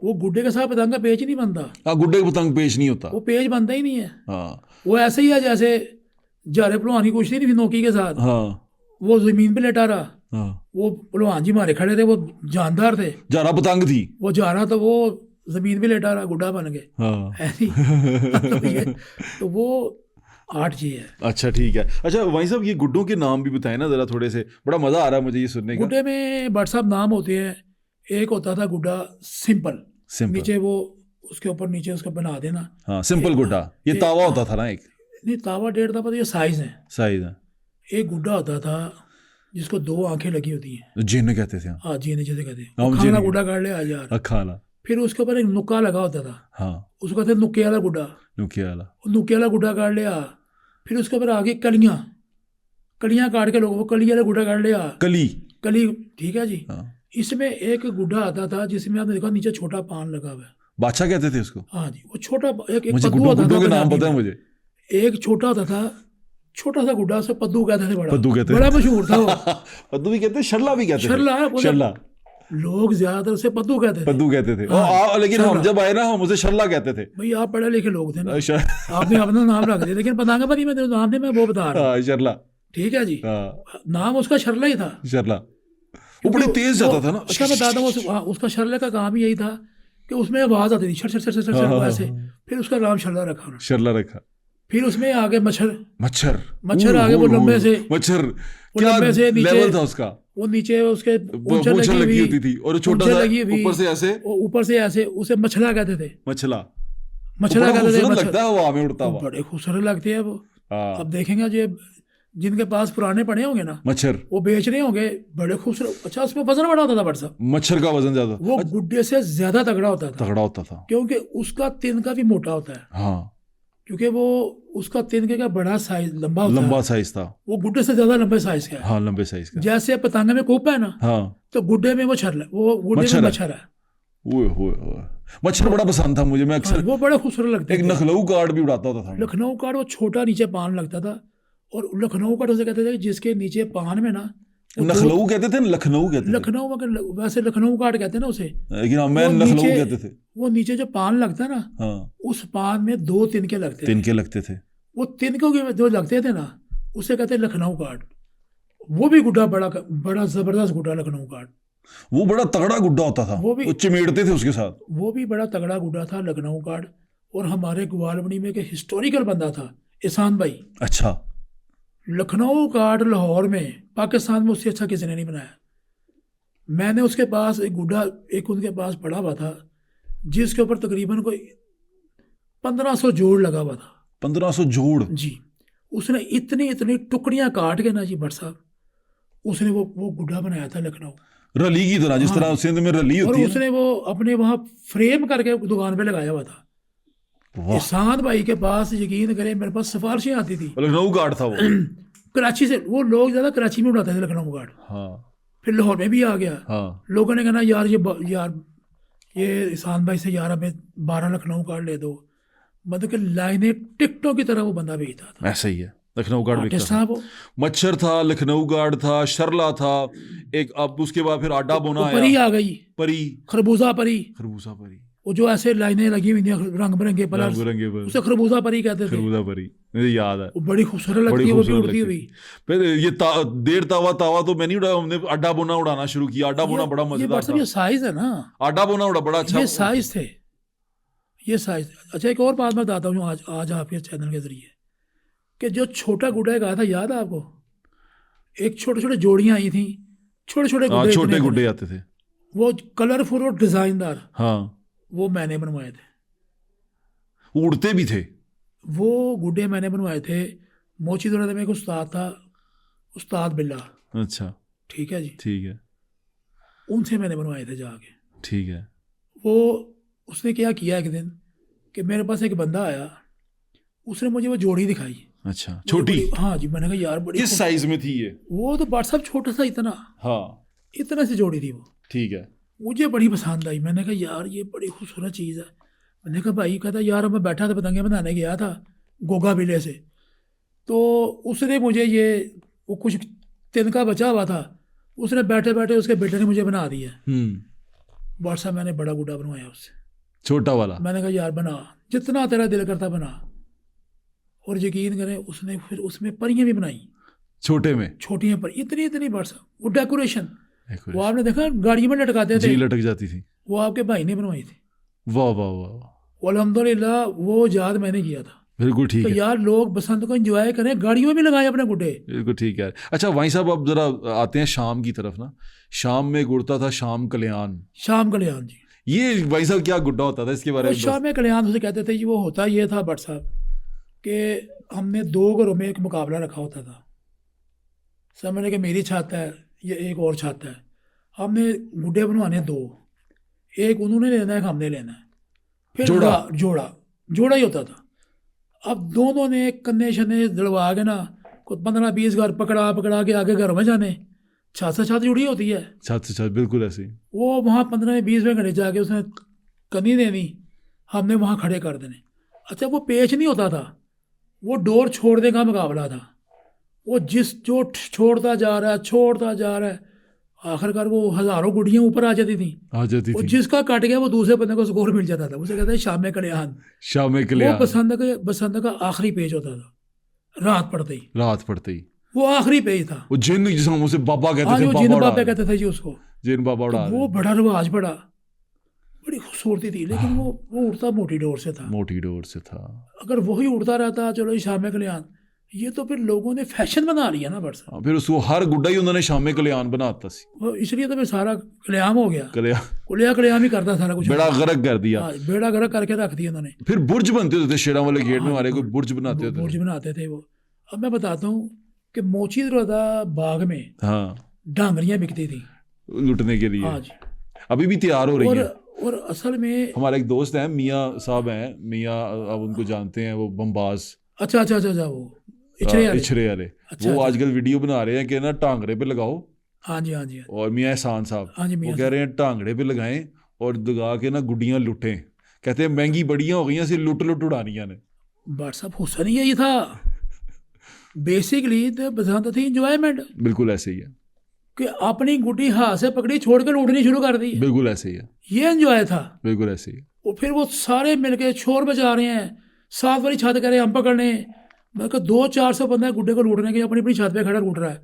Speaker 2: वो गुड्डे के साथ पतंग का पेज ही नहीं बनता,
Speaker 1: हाँ, गुड्डे का पतंग पेश नहीं होता।
Speaker 2: वो पेज बनता ही नहीं है।
Speaker 1: हाँ
Speaker 2: वो ऐसे ही है जैसे जारे पहलवान की कुश्ती नहीं थी नोकी के साथ,
Speaker 1: हाँ
Speaker 2: वो जमीन पे लेटा रहा,
Speaker 1: हाँ।
Speaker 2: वो पहलवान जी मारे खड़े थे, वो जानदार थे,
Speaker 1: जारा पतंग थी।
Speaker 2: वो जा रहा तो वो जमीन पे लेटा रहा, गुड्डा बन के,
Speaker 1: हाँ।
Speaker 2: है नहीं। तो वो आर्ट जी है।
Speaker 1: अच्छा ठीक है। अच्छा वहीं साहब, ये गुड्डों के नाम भी बताएं ना जरा थोड़े से, बड़ा मजा आ रहा है मुझे ये सुनने का।
Speaker 2: गुड्डे में बट साहब नाम होते हैं। एक होता था गुड्डा सिंपल,
Speaker 1: सिंपल।
Speaker 2: नीचे वो उसके ऊपर नीचे उसका बना देना।
Speaker 1: हाँ, सिंपल गुड्डा। ये तावा होता था ना एक,
Speaker 2: नहीं, तावा डेढ़ था, पर ये साइज है।
Speaker 1: साइज है।
Speaker 2: एक गुड्डा होता था जिसको 2 आंखें लगी होती हैं,
Speaker 1: जिन्न कहते थे।
Speaker 2: हाँ जी, नीचे से कहते हैं,
Speaker 1: हाँ,
Speaker 2: वो
Speaker 1: मुझे
Speaker 2: खाना
Speaker 1: नहीं।
Speaker 2: गुड्डा काट ले आज यार।
Speaker 1: खाना।
Speaker 2: फिर उसके ऊपर एक नुक्का लगा होता था,
Speaker 1: हाँ,
Speaker 2: उसको कहते हैं नुक्के वाला गुड्डा।
Speaker 1: नुकिया वाला।
Speaker 2: वो नुक्के वाला गुड्डा काट लिया। फिर उसके ऊपर आगे कलियाँ, कलियाँ काट के लोगों को कली वाला गुड्डा काट लिया।
Speaker 1: कली।
Speaker 2: कली, ठीक है जी।
Speaker 1: हाँ।
Speaker 2: इसमें एक गुड्डा आता था जिसमें आपने देखा नीचे छोटा पान लगा हुआ है।
Speaker 1: बादशाह कहते थे उसको।
Speaker 2: हाँ जी, वो छोटा एक
Speaker 1: मुझे
Speaker 2: पद्दू
Speaker 1: गुड्डों
Speaker 2: होता
Speaker 1: गुड्डों
Speaker 2: था
Speaker 1: के नाम
Speaker 2: पंजाबी
Speaker 1: पता है
Speaker 2: में।
Speaker 1: मुझे।
Speaker 2: एक छोटा होता था, छोटा सा गुड्डा, उसे पद्दू कहते थे।
Speaker 1: पद्दू कहते
Speaker 2: बड़ा मशहूर था वो।
Speaker 1: पद्दू भी कहते, शरला भी कहते
Speaker 2: शरला,
Speaker 1: थे।
Speaker 2: वो
Speaker 1: शरला।
Speaker 2: लोग ज्यादातर उसे पद्दू कहते थे।
Speaker 1: पद्दू कहते थे।
Speaker 2: हाँ,
Speaker 1: लेकिन हम
Speaker 2: शरला।
Speaker 1: जब आए ना, हम उसे शरला कहते थे।
Speaker 2: भाई आप पढ़े लिखे लोग थे ना,
Speaker 1: श-
Speaker 2: आपने अपना नाम रख दिया, लेकिन पतंग पर मैं जो नाम थे मैं वो बता रहा हूँ।
Speaker 1: हाँ, शरला।
Speaker 2: ठीक है जी,
Speaker 1: हाँ,
Speaker 2: नाम उसका शरला ही था।
Speaker 1: शरला। वो बड़ी तेज जाता था ना।
Speaker 2: अच्छा मैं बताता हूँ, उसका शरले का काम ही यही था कि उसमें आवाज आती थी, छट छट छट छट छट
Speaker 1: हाँ,
Speaker 2: ऐसे। फिर उसका नाम शरला रखा उन्होंने।
Speaker 1: शरला रखा।
Speaker 2: फिर उसमें आगे मच्छर,
Speaker 1: मच्छर।
Speaker 2: मच्छर आगे वो लंबे से,
Speaker 1: मच्छर।
Speaker 2: वो
Speaker 1: क्या
Speaker 2: लंबे से नीचे,
Speaker 1: लेवल था उसका?
Speaker 2: वो नीचे उसके
Speaker 1: पूंछल लगी होती थी और छोटा
Speaker 2: पूंछल
Speaker 1: सा
Speaker 2: लगी हुई,
Speaker 1: ऊपर से ऐसे,
Speaker 2: वो ऊपर से ऐसे, उसे मछला कहते थे।
Speaker 1: मछला।
Speaker 2: मछला
Speaker 1: बड़ा
Speaker 2: कहते थे।
Speaker 1: खूबसूरत
Speaker 2: मच्छर
Speaker 1: लगता है हवा में उड़ता
Speaker 2: वो
Speaker 1: हुआ।
Speaker 2: बड़े खूबसूरत लगते हैं वो।
Speaker 1: हाँ,
Speaker 2: अब देखेंगे जो जिनके पास पुराने पड़े होंगे ना,
Speaker 1: मच्छर।
Speaker 2: वो बेच रहे होंगे, बड़े खूबसूरत। अच्छा उसमें वजन बड़ा होता था बट साहब,
Speaker 1: मच्छर का वजन ज्यादा।
Speaker 2: वो गुड्डे से ज्यादा तगड़ा होता था,
Speaker 1: तगड़ा होता था।
Speaker 2: क्योंकि उसका तिनका भी मोटा होता है।
Speaker 1: हाँ,
Speaker 2: क्योंकि वो उसका तिनके का बड़ा साइज, लंबा होता
Speaker 1: लंबा
Speaker 2: है।
Speaker 1: साइज था।
Speaker 2: वो गुड्डे से ज्यादा लंबे साइज का है।
Speaker 1: हाँ, लंबे साइज का।
Speaker 2: जैसे पतंग में कोप है ना,
Speaker 1: हाँ।
Speaker 2: तो गुड्डे में वो छर, वो गुड्डे
Speaker 1: मच्छर
Speaker 2: में
Speaker 1: है।
Speaker 2: मच्छर है।
Speaker 1: ओए होए होए। मच्छर बड़ा पसंद था मुझे। मैं
Speaker 2: हाँ,
Speaker 1: अक्सर
Speaker 2: वो बड़े खूबसूरत लगते
Speaker 1: एक
Speaker 2: थे।
Speaker 1: नखलऊ कार्ड भी उड़ाता होता था मैं।
Speaker 2: लखनऊ काट, वो छोटा नीचे पान लगता था, और लखनऊ काट उसे कहते थे कि जिसके नीचे पान में ना, वो दो-
Speaker 1: नखलऊ कहते थे, लखनऊ कहते थे।
Speaker 2: लखनऊ, मगर वैसे लखनऊ काट कहते हैं ना उसे।
Speaker 1: लेकिन मैं
Speaker 2: वो
Speaker 1: नखलऊ
Speaker 2: नीचे-
Speaker 1: कहते थे।
Speaker 2: वो नीचे जो पान लगता है ना,
Speaker 1: हाँ,
Speaker 2: उस पान में 2 तिनके लगते थे।
Speaker 1: तिनके लगते थे।
Speaker 2: वो तिनकों के जो लगते थे ना, उसे कहते हैं लखनऊ काट। वो भी गुड्डा बड़ा जबरदस्त गुड्डा लखनऊ काट।
Speaker 1: वो बड़ा तगड़ा गुड्डा होता था।
Speaker 2: वो भी-
Speaker 1: वो चिमेड़ते थे उसके साथ।
Speaker 2: वो भी बड़ा तगड़ा गुड्डा था लखनऊ काट। और हमारे ग्वालबड़ी में एक हिस्टोरिकल बंदा था, एहसान भाई।
Speaker 1: अच्छा।
Speaker 2: लखनऊ काट लाहौर में, पाकिस्तान में उससे अच्छा किसी ने नहीं बनाया। मैंने उसके पास एक गुड्डा, एक उनके पास पड़ा हुआ था, जिसके ऊपर तकरीबन कोई 1500 जोड़ लगा हुआ था।
Speaker 1: 1500 जोड़।
Speaker 2: जी, उसने इतनी इतनी टुकड़ियां काट के ना जी भट्ट साहब, उसने वो गुड्डा बनाया था लखनऊ।
Speaker 1: रली की तरह, जिस तरह सिंध में रली
Speaker 2: और
Speaker 1: होती है ना।
Speaker 2: उसने वो अपने वहाँ फ्रेम करके दुकान पे लगाया हुआ था।
Speaker 1: वाह।
Speaker 2: एहसान भाई के पास, यकीन करें, मेरे पास सिफारिशें आती थी
Speaker 1: लखनऊ कार्ड था वो।
Speaker 2: कराची से। वो लोग ज़्यादा कराची में उड़ाते थे लखनऊ काट।
Speaker 1: हाँ
Speaker 2: फिर लाहौर में भी आ गया।
Speaker 1: हाँ।
Speaker 2: लोगों ने कहना यार ये एहसान भाई से यार हमें 12 लखनऊ कार्ड ले दो। मतलब कि लाइनें टिकटों की तरह वो बंदा भेजता था।
Speaker 1: ऐसा ही है, लखनऊ कार्ड बिकता
Speaker 2: आर्टिस्ट
Speaker 1: था।
Speaker 2: था वो।
Speaker 1: मच्छर था, लखनऊ गार्ड था, शरला था एक। अब उसके बाद फिर आडा बोना
Speaker 2: वो परी
Speaker 1: आया।
Speaker 2: आ गई,
Speaker 1: परी।
Speaker 2: खरबूजा परी।
Speaker 1: खरबूजा परी।
Speaker 2: वो जो ऐसे लाइनें लगी हुई थी रंग बिरंगे
Speaker 1: रंग
Speaker 2: कलर,
Speaker 1: बिरंगे पर।
Speaker 2: उसे खरबूजा परी कहते थे।
Speaker 1: खरबूजा परी, मुझे याद है।
Speaker 2: वो बड़ी खूबसूरत
Speaker 1: बड़ी
Speaker 2: लगती है, वो भी
Speaker 1: खूबसूरत
Speaker 2: उड़ती
Speaker 1: लगती
Speaker 2: हुई।
Speaker 1: फिर ये देर तावा तावा तो मैं नहीं उड़ाया, हमने आडा बोना उड़ाना शुरू किया। आडा बोना बड़ा
Speaker 2: ये
Speaker 1: मजेदार
Speaker 2: WhatsApp
Speaker 1: था।
Speaker 2: ये साइज है ना,
Speaker 1: आडा बोना उड़ा बड़ा अच्छा।
Speaker 2: ये साइज थे, ये साइज। अच्छा एक और बात मैं बताता हूँ आज आपके चैनल के जरिए, कि जो छोटा गुड्डा एक आया था, याद है आपको? एक छोटे छोटे जोड़ियाँ आई थी, छोटे छोटे गुड्डे,
Speaker 1: छोटे
Speaker 2: इतने
Speaker 1: गुड्डे
Speaker 2: बड़े।
Speaker 1: आते थे।
Speaker 2: वो कलरफुल और डिजाइनदार,
Speaker 1: हाँ,
Speaker 2: वो मैंने बनवाए थे।
Speaker 1: उड़ते भी थे।
Speaker 2: वो गुड्डे मैंने बनवाए थे। मोची दौरा में एक उस्ताद था, उस्ताद बिल्ला।
Speaker 1: अच्छा,
Speaker 2: ठीक है जी।
Speaker 1: ठीक है।
Speaker 2: उनसे मैंने बनवाए थे जाके।
Speaker 1: ठीक है।
Speaker 2: वो उसने क्या किया एक दिन कि मेरे पास एक बंदा आया, उसने मुझे वो जोड़ी दिखाई।
Speaker 1: अच्छा,
Speaker 2: मुझे
Speaker 1: छोटी
Speaker 2: हाँ जी, मैंने कहा यार बड़ी
Speaker 1: किस साइज में थी ये?
Speaker 2: वो तो व्हाट्सअप छोटा सा, इतना
Speaker 1: हाँ,
Speaker 2: इतना सी जोड़ी थी वो।
Speaker 1: ठीक है।
Speaker 2: मुझे बड़ी पसंद आई। मैंने कहा यार ये बड़ी खूबसूरत चीज़ है। मैंने कहा भाई, कहता यार मैं बैठा था पतंगे बनाने गया था गोगा बिले से, तो उसने मुझे ये वो कुछ तिनका बचा हुआ था, उसने बैठे बैठे उसके बेटे ने मुझे बना दिया। व्हाट्सएप मैंने बड़ा गुड्डा बनवाया उससे,
Speaker 1: छोटा वाला।
Speaker 2: मैंने कहा यार बना, जितना तेरा दिल करता बना। और यकीन करें उसने फिर उसमें परियां भी बनाई,
Speaker 1: छोटे में
Speaker 2: छोटियां पर इतनी इतनी व्हाट्सएप, वो डेकोरेशन
Speaker 1: एक
Speaker 2: वो आपने देखा गाड़ियों में लटकाते थे,
Speaker 1: जी लटक जाती थी।
Speaker 2: वो आपके भाई ने बनवाई थी।
Speaker 1: वाह वाह वाह,
Speaker 2: अल्हम्दुलिल्लाह वो याद मैंने किया था।
Speaker 1: बिल्कुल ठीक
Speaker 2: तो
Speaker 1: है,
Speaker 2: यार लोग बसंत को एंजॉय करें, गाड़ियों में भी लगाए अपने गुड्डे।
Speaker 1: बिल्कुल ठीक है। अच्छा भाई साहब, अब जरा आते हैं शाम की तरफ ना। शाम में एक उड़ता था शाम कल्याण,
Speaker 2: शाम कल्याण जी,
Speaker 1: ये भाई साहब क्या गुड्डा होता था, इसके बारे
Speaker 2: वो
Speaker 1: में
Speaker 2: शाम कल्याण उसे कहते थे जी। वो होता ये था भट्ट साहब कि हमने 2 घरों में एक मुकाबला रखा होता था। समझने कि मेरी छत है, ये एक और छत है, हमने गुड्डे बनवाने 2, एक उन्होंने लेना है, एक हमने लेना है। फिर
Speaker 1: जोड़ा।
Speaker 2: जोड़ा जोड़ा ही होता था। अब दोनों ने कन्ने शन्ने दड़वा के ना कुछ 15-20 घर पकड़ा पकड़ा के आगे घर में जाने, छत से छत जुड़ी होती है,
Speaker 1: छत से छत, बिल्कुल ऐसे ही।
Speaker 2: वो वहाँ 15-20वें घंटे जाके उसने कनी देनी, हमने वहाँ खड़े कर देने। अच्छा वो पेच नहीं होता था, वो डोर छोड़ने का मुकाबला था। वो जो छोड़ता जा रहा है छोड़ता जा रहा है, आखिरकार वो हज़ारों गुड़ियाँ ऊपर आ जाती थी।
Speaker 1: आ जाती
Speaker 2: वो
Speaker 1: थी।
Speaker 2: जिसका कट गया वो दूसरे बंदे को स्कोर मिल जाता था। उसे कहते हैं शाम कल्याण।
Speaker 1: शाम के
Speaker 2: वो
Speaker 1: लिए
Speaker 2: बसंत का आखिरी पेज होता था, रात पड़ते ही
Speaker 1: रात पड़ते ही
Speaker 2: वो आखिरी पेज था।
Speaker 1: वो जिन, जिसे हम उसे बाबा कहते
Speaker 2: हाँ
Speaker 1: थे,
Speaker 2: जो
Speaker 1: बाबा
Speaker 2: जिन
Speaker 1: उड़ा
Speaker 2: बाबे
Speaker 1: रहे।
Speaker 2: कहते थे जी उसको,
Speaker 1: जिन बाबा
Speaker 2: तो
Speaker 1: उड़ा
Speaker 2: वो
Speaker 1: रहे।
Speaker 2: बड़ा रिवाज पड़ा, बड़ी खूबसूरती थी। लेकिन वो उड़ता मोटी डोर से था।
Speaker 1: मोटी डोर से था।
Speaker 2: अगर वही उड़ता रहता चलो ये शाम कल्याण, ये तो फिर लोगों ने फैशन बना लिया ना बरसा।
Speaker 1: हाँ, फिर उसको हर गुड्डा ही उन्होंने शाम कल्याण बनाता सी।
Speaker 2: वो इसलिए तो फिर सारा कल्याम हो गया,
Speaker 1: कल्याण
Speaker 2: कुलिया कल्याम ही करता सारा कुछ।
Speaker 1: बेड़ा गर्क कर दिया।
Speaker 2: हाँ, बेड़ा गर्क करके रख दिया उन्होंने।
Speaker 1: फिर बुर्ज बनते होते थे शेरा वाले गेट में,
Speaker 2: हाँ,
Speaker 1: हमारे कोई बुर्ज बनाते होते
Speaker 2: बुर्ज
Speaker 1: थे।
Speaker 2: बनाते थे वो। अब मैं बताता हूँ कि मोची दरवाजा बाग में
Speaker 1: हाँ,
Speaker 2: डांगरियाँ बिकती थी।
Speaker 1: लुटने के लिए
Speaker 2: हाँ जी।
Speaker 1: अभी भी तैयार हो रही
Speaker 2: और
Speaker 1: है।
Speaker 2: और असल में
Speaker 1: हमारे एक दोस्त हैं मियाँ साहब हैं, मियाँ, आप उनको जानते हैं, वो बमबाज,
Speaker 2: अच्छा अच्छा अच्छा अच्छा, वो इचरे वाले।
Speaker 1: इछरे वाले।
Speaker 2: अच्छा,
Speaker 1: वो
Speaker 2: अच्छा।
Speaker 1: आजकल वीडियो बना रहे हैं कि ना टांगरे पे लगाओ,
Speaker 2: हाँ जी हाँ जी
Speaker 1: और मियाँ एहसान साहब
Speaker 2: हाँ जी,
Speaker 1: वो
Speaker 2: मियाँ
Speaker 1: कह रहे हैं टांगड़े पे लगाएं और दगा के ना गुड्डियां लुटें। कहते हैं महंगी बड़ियां हो गई हैं, सिर्फ लुट लुट उड़ानियां ने।
Speaker 2: व्हाट्सअप हुसन ही यही था बेसिकली। तो बसंत थी इंजॉयमेंट,
Speaker 1: बिल्कुल ऐसे ही है,
Speaker 2: कि अपनी गुड्डी हाथ से पकड़ी छोड़ कर लूटनी शुरू कर दी।
Speaker 1: बिल्कुल ऐसे ही है,
Speaker 2: ये एंजॉय था।
Speaker 1: बिल्कुल ऐसे ही है।
Speaker 2: और फिर वो सारे मिलके शोर मचा रहे हैं, 7 वाली छत कह रहे हैं हम पकड़ने। मैं कहा 200-400 बंदा गुड्डे को लूटने के अपनी अपनी छत पे खड़ा लूट रहा है।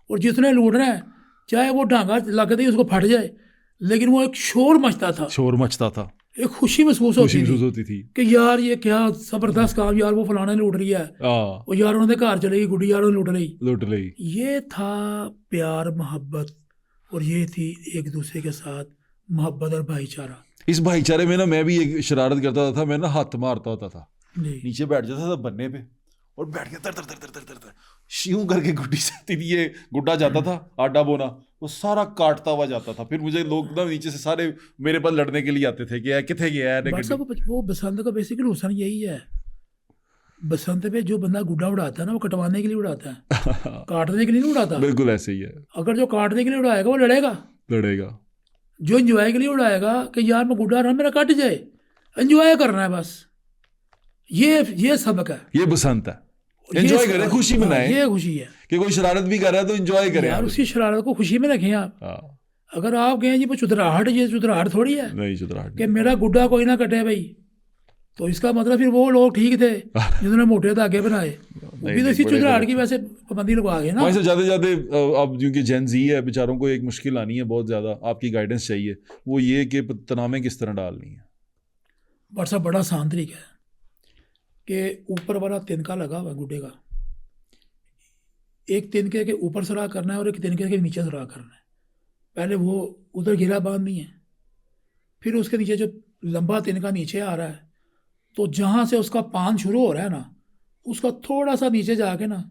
Speaker 2: और जिसने लूटना है चाहे वो डांगा लगते ही उसको फट जाए, लेकिन वो एक शोर मचता था,
Speaker 1: शोर मचता था,
Speaker 2: एक खुशी महसूस
Speaker 1: खुशी
Speaker 2: होती
Speaker 1: महसूस
Speaker 2: थी
Speaker 1: होती थी।
Speaker 2: कि यार ये क्या जबरदस्त काम, यार वो फलाना लूट रही है, और यार उन्होंने घर चलेगी गुड्डी, यार उन्होंने लूट रही।
Speaker 1: लुट रही।
Speaker 2: ये था प्यार मोहब्बत, और ये थी एक दूसरे के साथ मोहब्बत और भाईचारा।
Speaker 1: इस भाईचारे में ना मैं भी एक शरारत करता था, मैं ना हाथ मारता होता था,
Speaker 2: जी
Speaker 1: नीचे बैठ जाता था बन्ने पे और बैठ के तर तर तर तर तर तर तर यूं करके गुड्डी से ये गुड्डा जाता था आटा बोना, वो सारा काटता हुआ जाता था। फिर मुझे लोग ना नीचे से सारे मेरे पास लड़ने के लिए आते थे कि यार किथे गया है
Speaker 2: बट साहब वो बसंत का बेसिकली हुसन यही है। बसंत पे जो बंदा गुड्डा उड़ाता है ना, वो कटवाने के लिए उड़ाता है, काटने के लिए नहीं उड़ाता।
Speaker 1: बिल्कुल ऐसे ही है,
Speaker 2: अगर जो काटने के लिए उड़ाएगा वो लड़ेगा।
Speaker 1: लड़ेगा।
Speaker 2: जो एंजॉय के लिए उड़ाएगा कि यार मैं गुड्डा रहा मेरा कट जाए, एंजॉय करना है बस। ये सबक है,
Speaker 1: ये बसंत है,
Speaker 2: ये
Speaker 1: एंजॉय करें, खुशी
Speaker 2: हाँ,
Speaker 1: मनाएं।
Speaker 2: ये खुशी है
Speaker 1: कि कोई शरारत भी कर रहा है तो एंजॉय करें
Speaker 2: यार,
Speaker 1: आप।
Speaker 2: उसकी शरारत को खुशी में रखें आप।
Speaker 1: हाँ,
Speaker 2: अगर आप गए जी वो चुतराहट, ये चुतराहट थोड़ी है
Speaker 1: नहीं चुतराहट
Speaker 2: कि मेरा गुड्डा कोई ना कटे भाई। तो इसका मतलब फिर वो लोग ठीक थे जिन्होंने मोटे धागे बनाए, वो भी तो इसी
Speaker 1: बड़े
Speaker 2: चुतराहट
Speaker 1: गलत
Speaker 2: की वैसे पाबंदी लगवा गए ना।
Speaker 1: वैसे जाते जाते अब क्योंकि जेन जी है, बेचारों को एक मुश्किल आनी है बहुत ज़्यादा, आपकी गाइडेंस चाहिए। वो ये कि तनामे किस तरह डालनी है।
Speaker 2: व्हाट्सअप बड़ा आसान तरीका है कि ऊपर वाला तिनका लगा हुआ है गुड्डे का, एक तिनके के ऊपर सुराख करना है और एक तिनके के नीचे सुराख करना है। पहले वो उधर घेरा बांधनी है, फिर उसके नीचे जो लंबा तिनका नीचे आ रहा है, तो जहाँ से उसका पान शुरू हो रहा है ना, उसका थोड़ा सा नीचे जाके ना,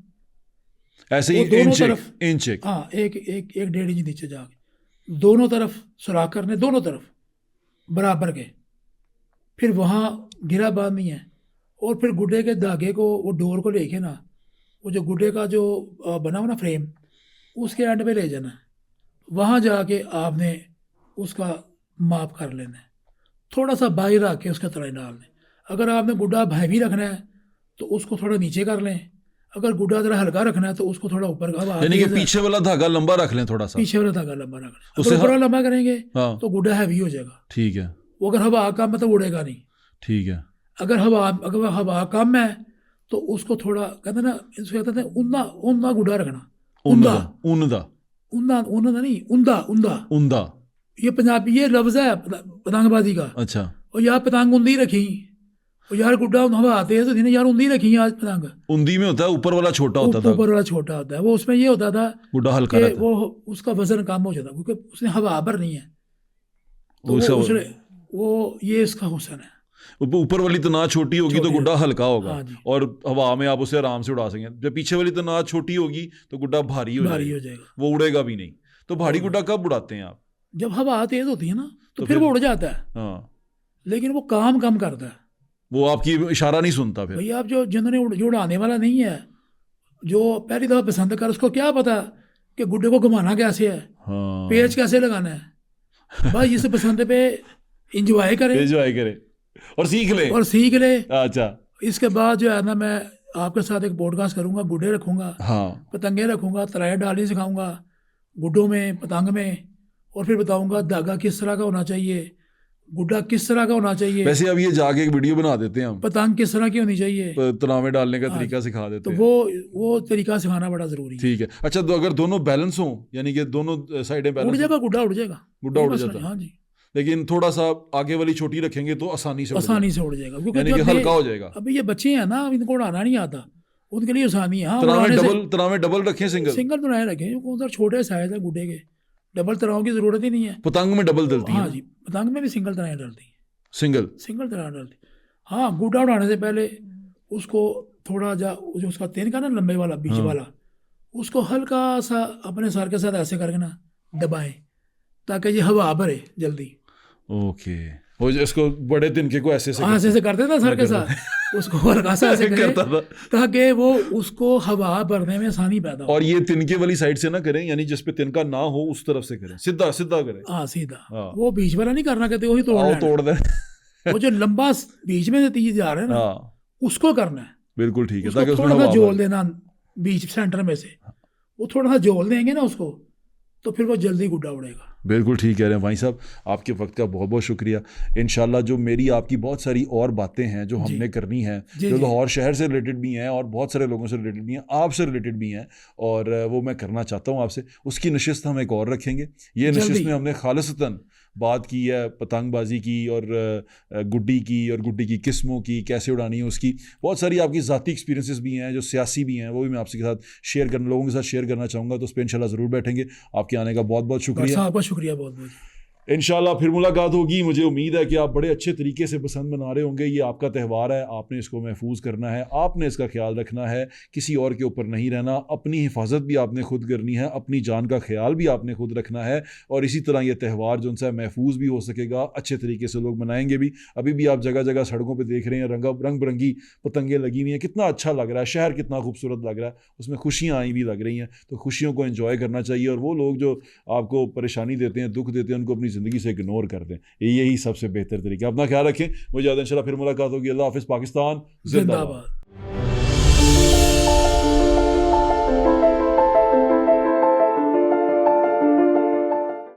Speaker 1: ऐसे
Speaker 2: वो
Speaker 1: ही
Speaker 2: दोनों
Speaker 1: इंच
Speaker 2: तरफ,
Speaker 1: इंच एक।
Speaker 2: हाँ एक 1.5 इंच नीचे जाके दोनों तरफ सुराख करने, दोनों तरफ बराबर के, फिर वहाँ गिरा बांधनी है और फिर गुड्डे के धागे को, वो डोर को लेके ना, वो जो गुड्डे का जो बना हुआ ना फ्रेम, उसके एंड पे ले जाना है। वहाँ जाके आपने उसका माप कर लेना है, थोड़ा सा बाहर रख के उसका तराई डाल दें। अगर आपने गुड्डा हैवी रखना है तो उसको थोड़ा नीचे कर लें, अगर गुड्डा जरा हल्का रखना है तो उसको थोड़ा ऊपर का,
Speaker 1: यानी कि पीछे वाला धागा लंबा रख लें थोड़ा सा,
Speaker 2: पीछे वाला धागा लंबा रख लें।
Speaker 1: उससे
Speaker 2: अगर ऊपर लंबा करेंगे
Speaker 1: हाँ
Speaker 2: तो गुड्डा हैवी हो जाएगा।
Speaker 1: ठीक है,
Speaker 2: वो अगर हवा कम है तो उड़ेगा नहीं।
Speaker 1: ठीक है,
Speaker 2: अगर हवा कम है तो उसको थोड़ा, कहते हैं ना, इसको कहते हैं उन्दा उन्दा गुड्डा रखना।
Speaker 1: उन्दा उन्दा
Speaker 2: उन्दा उन्दा नहीं, उन्दा उन्दा
Speaker 1: उन्दा,
Speaker 2: ये पंजाबी ये लफ्ज़ है पतंगबाजी का।
Speaker 1: अच्छा,
Speaker 2: और यार पतंग उन्दी रखी, और यार गुड्डा हवा तेज होती ना यार, उन्दी रखी आज पतंग।
Speaker 1: उन्दी में होता है ऊपर वाला छोटा होता था,
Speaker 2: ऊपर वाला छोटा होता है, वो उसमें ये होता था
Speaker 1: गुड्डा हल्का
Speaker 2: कि
Speaker 1: रहता
Speaker 2: वो उसका वजन कम हो जाता, क्योंकि उसने हवा भरनी है। तो
Speaker 1: उसका-
Speaker 2: वो ये इसका हुस्न है।
Speaker 1: ऊपर वाली तनाज छोटी होगी तो
Speaker 2: छोटी
Speaker 1: गुड्डा हल्का होगा
Speaker 2: हाँ जी।
Speaker 1: और हवा में आप उसे आराम से उड़ा सकेंगे। जब पीछे वाली तनाज छोटी होगी तो गुड्डा भारी हो
Speaker 2: भारी
Speaker 1: जाएगा,
Speaker 2: हो जाएगा।
Speaker 1: वो उड़ेगा भी नहीं। तो भारी गुड्डा कब उड़ाते हैं आप?
Speaker 2: जब हवा तेज होती है ना तो
Speaker 1: तो
Speaker 2: फिर
Speaker 1: फिर-
Speaker 2: वो उड़ जाता है,
Speaker 1: हाँ,
Speaker 2: लेकिन वो काम कम करता है।
Speaker 1: वो आपकी इशारा नहीं सुनता फिर।
Speaker 2: भैया आप जो उड़ाने वाला नहीं है, जो पहली दफ़ा पसंद कर, उसको क्या पता कि गुड्डे को घुमाना कैसे है,
Speaker 1: हाँ,
Speaker 2: पेच कैसे लगाना है। भाई इस पसंद पे इंजॉय करे
Speaker 1: एंजॉय करे और सीख ले।
Speaker 2: और सीख ले।
Speaker 1: अच्छा,
Speaker 2: इसके बाद जो है ना, मैं आपके साथ एक पॉडकास्ट करूंगा, गुड्डे रखूंगा,
Speaker 1: हाँ,
Speaker 2: पतंगे रखूंगा, तराई डाली सिखाऊंगा गुड्डों में, पतंग में, और फिर बताऊंगा धागा किस तरह का होना चाहिए, गुड्डा किस तरह का होना चाहिए,
Speaker 1: वैसे अब ये जाके एक वीडियो बना देते हैं हम,
Speaker 2: पतंग किस तरह की होनी चाहिए।
Speaker 1: तनावे डालने का
Speaker 2: हाँ,
Speaker 1: तरीका सिखा देते
Speaker 2: तो
Speaker 1: हैं।
Speaker 2: वो तरीका सिखाना बड़ा ज़रूरी है।
Speaker 1: ठीक है। अच्छा, तो अगर दोनों बैलेंस हो, यानी कि दोनों साइडें
Speaker 2: उड़
Speaker 1: बैलेंस,
Speaker 2: जाएगा गुड्डा, उड़ जाएगा,
Speaker 1: गुड्डा
Speaker 2: कोई
Speaker 1: उड़
Speaker 2: मसला
Speaker 1: जाता
Speaker 2: नहीं।
Speaker 1: है।
Speaker 2: हाँ जी,
Speaker 1: लेकिन थोड़ा सा आगे वाली छोटी रखेंगे तो आसानी से उड़
Speaker 2: आसानी से उड़ जाएगा,
Speaker 1: जाएगा,
Speaker 2: क्योंकि
Speaker 1: यानी कि
Speaker 2: जब
Speaker 1: हल्का हो जाएगा।
Speaker 2: अभी ये बच्चे हैं ना, इनको उड़ाना नहीं आता, उनके लिए आसानी है। हाँ,
Speaker 1: तनावे डबल रखें, सिंगल
Speaker 2: सिंगल तो नहीं रखें, क्योंकि उधर छोटे साइज है गुड्डे के, डबल तराओं की जरूरत ही नहीं है।
Speaker 1: पतंग में डबल डलती
Speaker 2: हाँ
Speaker 1: है।
Speaker 2: जी, पतंग में भी सिंगल तराएं डलती है,
Speaker 1: सिंगल
Speaker 2: सिंगल तराएं डलती। हाँ, गुड्डा उड़ाने से पहले उसको थोड़ा जो उसका तेन का ना लंबे वाला बीच वाला, उसको हल्का सा अपने सर के साथ ऐसे करके ना दबाएं, ताकि ये हवा भरे जल्दी।
Speaker 1: ओके, वो इसको बड़े तिनके को ऐसे
Speaker 2: हाँ, ऐसे करते थे सर के साथ, उसको हल्का सा ऐसे
Speaker 1: करता
Speaker 2: करें
Speaker 1: था।
Speaker 2: ताकि वो उसको हवा भरने में आसानी पैदा हो।
Speaker 1: और ये तिनके वाली साइड से ना करें, यानी जिस पे तिनका ना हो उस तरफ से करें, सीधा सीधा करें।
Speaker 2: हाँ, सीधा।
Speaker 1: हाँ।
Speaker 2: वो बीच वाला नहीं करना, कहते वही तोड़
Speaker 1: आओ
Speaker 2: लेना।
Speaker 1: तोड़ दे।
Speaker 2: वो जो लंबा बीच में से तीर जा रहा है ना,
Speaker 1: हाँ,
Speaker 2: उसको करना है।
Speaker 1: बिल्कुल ठीक है,
Speaker 2: उसको
Speaker 1: ताकि उसमें
Speaker 2: थोड़ा सा
Speaker 1: हवा
Speaker 2: जोल
Speaker 1: भरे।
Speaker 2: देना बीच सेंटर में से, वो थोड़ा सा जोल देंगे ना उसको, तो फिर वो जल्दी गुड्डा उड़ेगा।
Speaker 1: बिल्कुल ठीक कह रहे हैं भाई साहब, आपके वक्त का बहुत बहुत शुक्रिया। इंशाल्लाह जो मेरी आपकी बहुत सारी और बातें हैं जो हमने करनी है,
Speaker 2: जी,
Speaker 1: जो
Speaker 2: जी।
Speaker 1: लाहौर शहर से रिलेटेड भी हैं और बहुत सारे लोगों से रिलेटेड भी हैं, आपसे रिलेटेड भी हैं, और वो मैं करना चाहता हूँ आपसे। उसकी नशिस्त हम एक और रखेंगे। ये नशिस्त
Speaker 2: जल्दी।
Speaker 1: में हमने खालिसतन बात की है पतंगबाजी की और गुड्डी की, और गुड्डी की किस्मों की, कैसे उड़ानी है उसकी। बहुत सारी आपकी ज़ाती एक्सपीरियंसेस भी हैं जो सियासी भी हैं, वो भी मैं आपके साथ शेयर करना, लोगों के साथ शेयर करना चाहूँगा। तो उस पर इंशाल्लाह ज़रूर बैठेंगे। आपके आने का बहुत बहुत शुक्रिया।
Speaker 2: आपका शुक्रिया बहुत बहुत।
Speaker 1: इंशाल्लाह फिर मुलाकात होगी। मुझे उम्मीद है कि आप बड़े अच्छे तरीके से पसंद मना रहे होंगे। ये आपका त्यौहार है, आपने इसको महफूज करना है, आपने इसका ख्याल रखना है, किसी और के ऊपर नहीं रहना। अपनी हिफाजत भी आपने खुद करनी है, अपनी जान का ख्याल भी आपने खुद रखना है, और इसी तरह ये त्यौहार जो है महफूज भी हो सकेगा, अच्छे तरीके से लोग मनाएंगे भी। अभी भी आप जगह जगह सड़कों पर देख रहे हैं रंग बिरंगी पतंगें लगी हुई हैं, कितना अच्छा लग रहा है, शहर कितना खूबसूरत लग रहा है, उसमें खुशियाँ आई भी लग रही हैं। तो खुशियों को एंजॉय करना चाहिए, और वो लोग जो आपको परेशानी देते हैं, दुख देते हैं, उनको अपनी ज़िंदगी से इग्नोर कर दें। यही सबसे बेहतर तरीका। अपना ख्याल रखें। मुझे इंशाल्लाह फिर मुलाकात होगी। अल्लाह हाफिज़। पाकिस्तान जिंदाबाद।
Speaker 2: जिंदाबाद।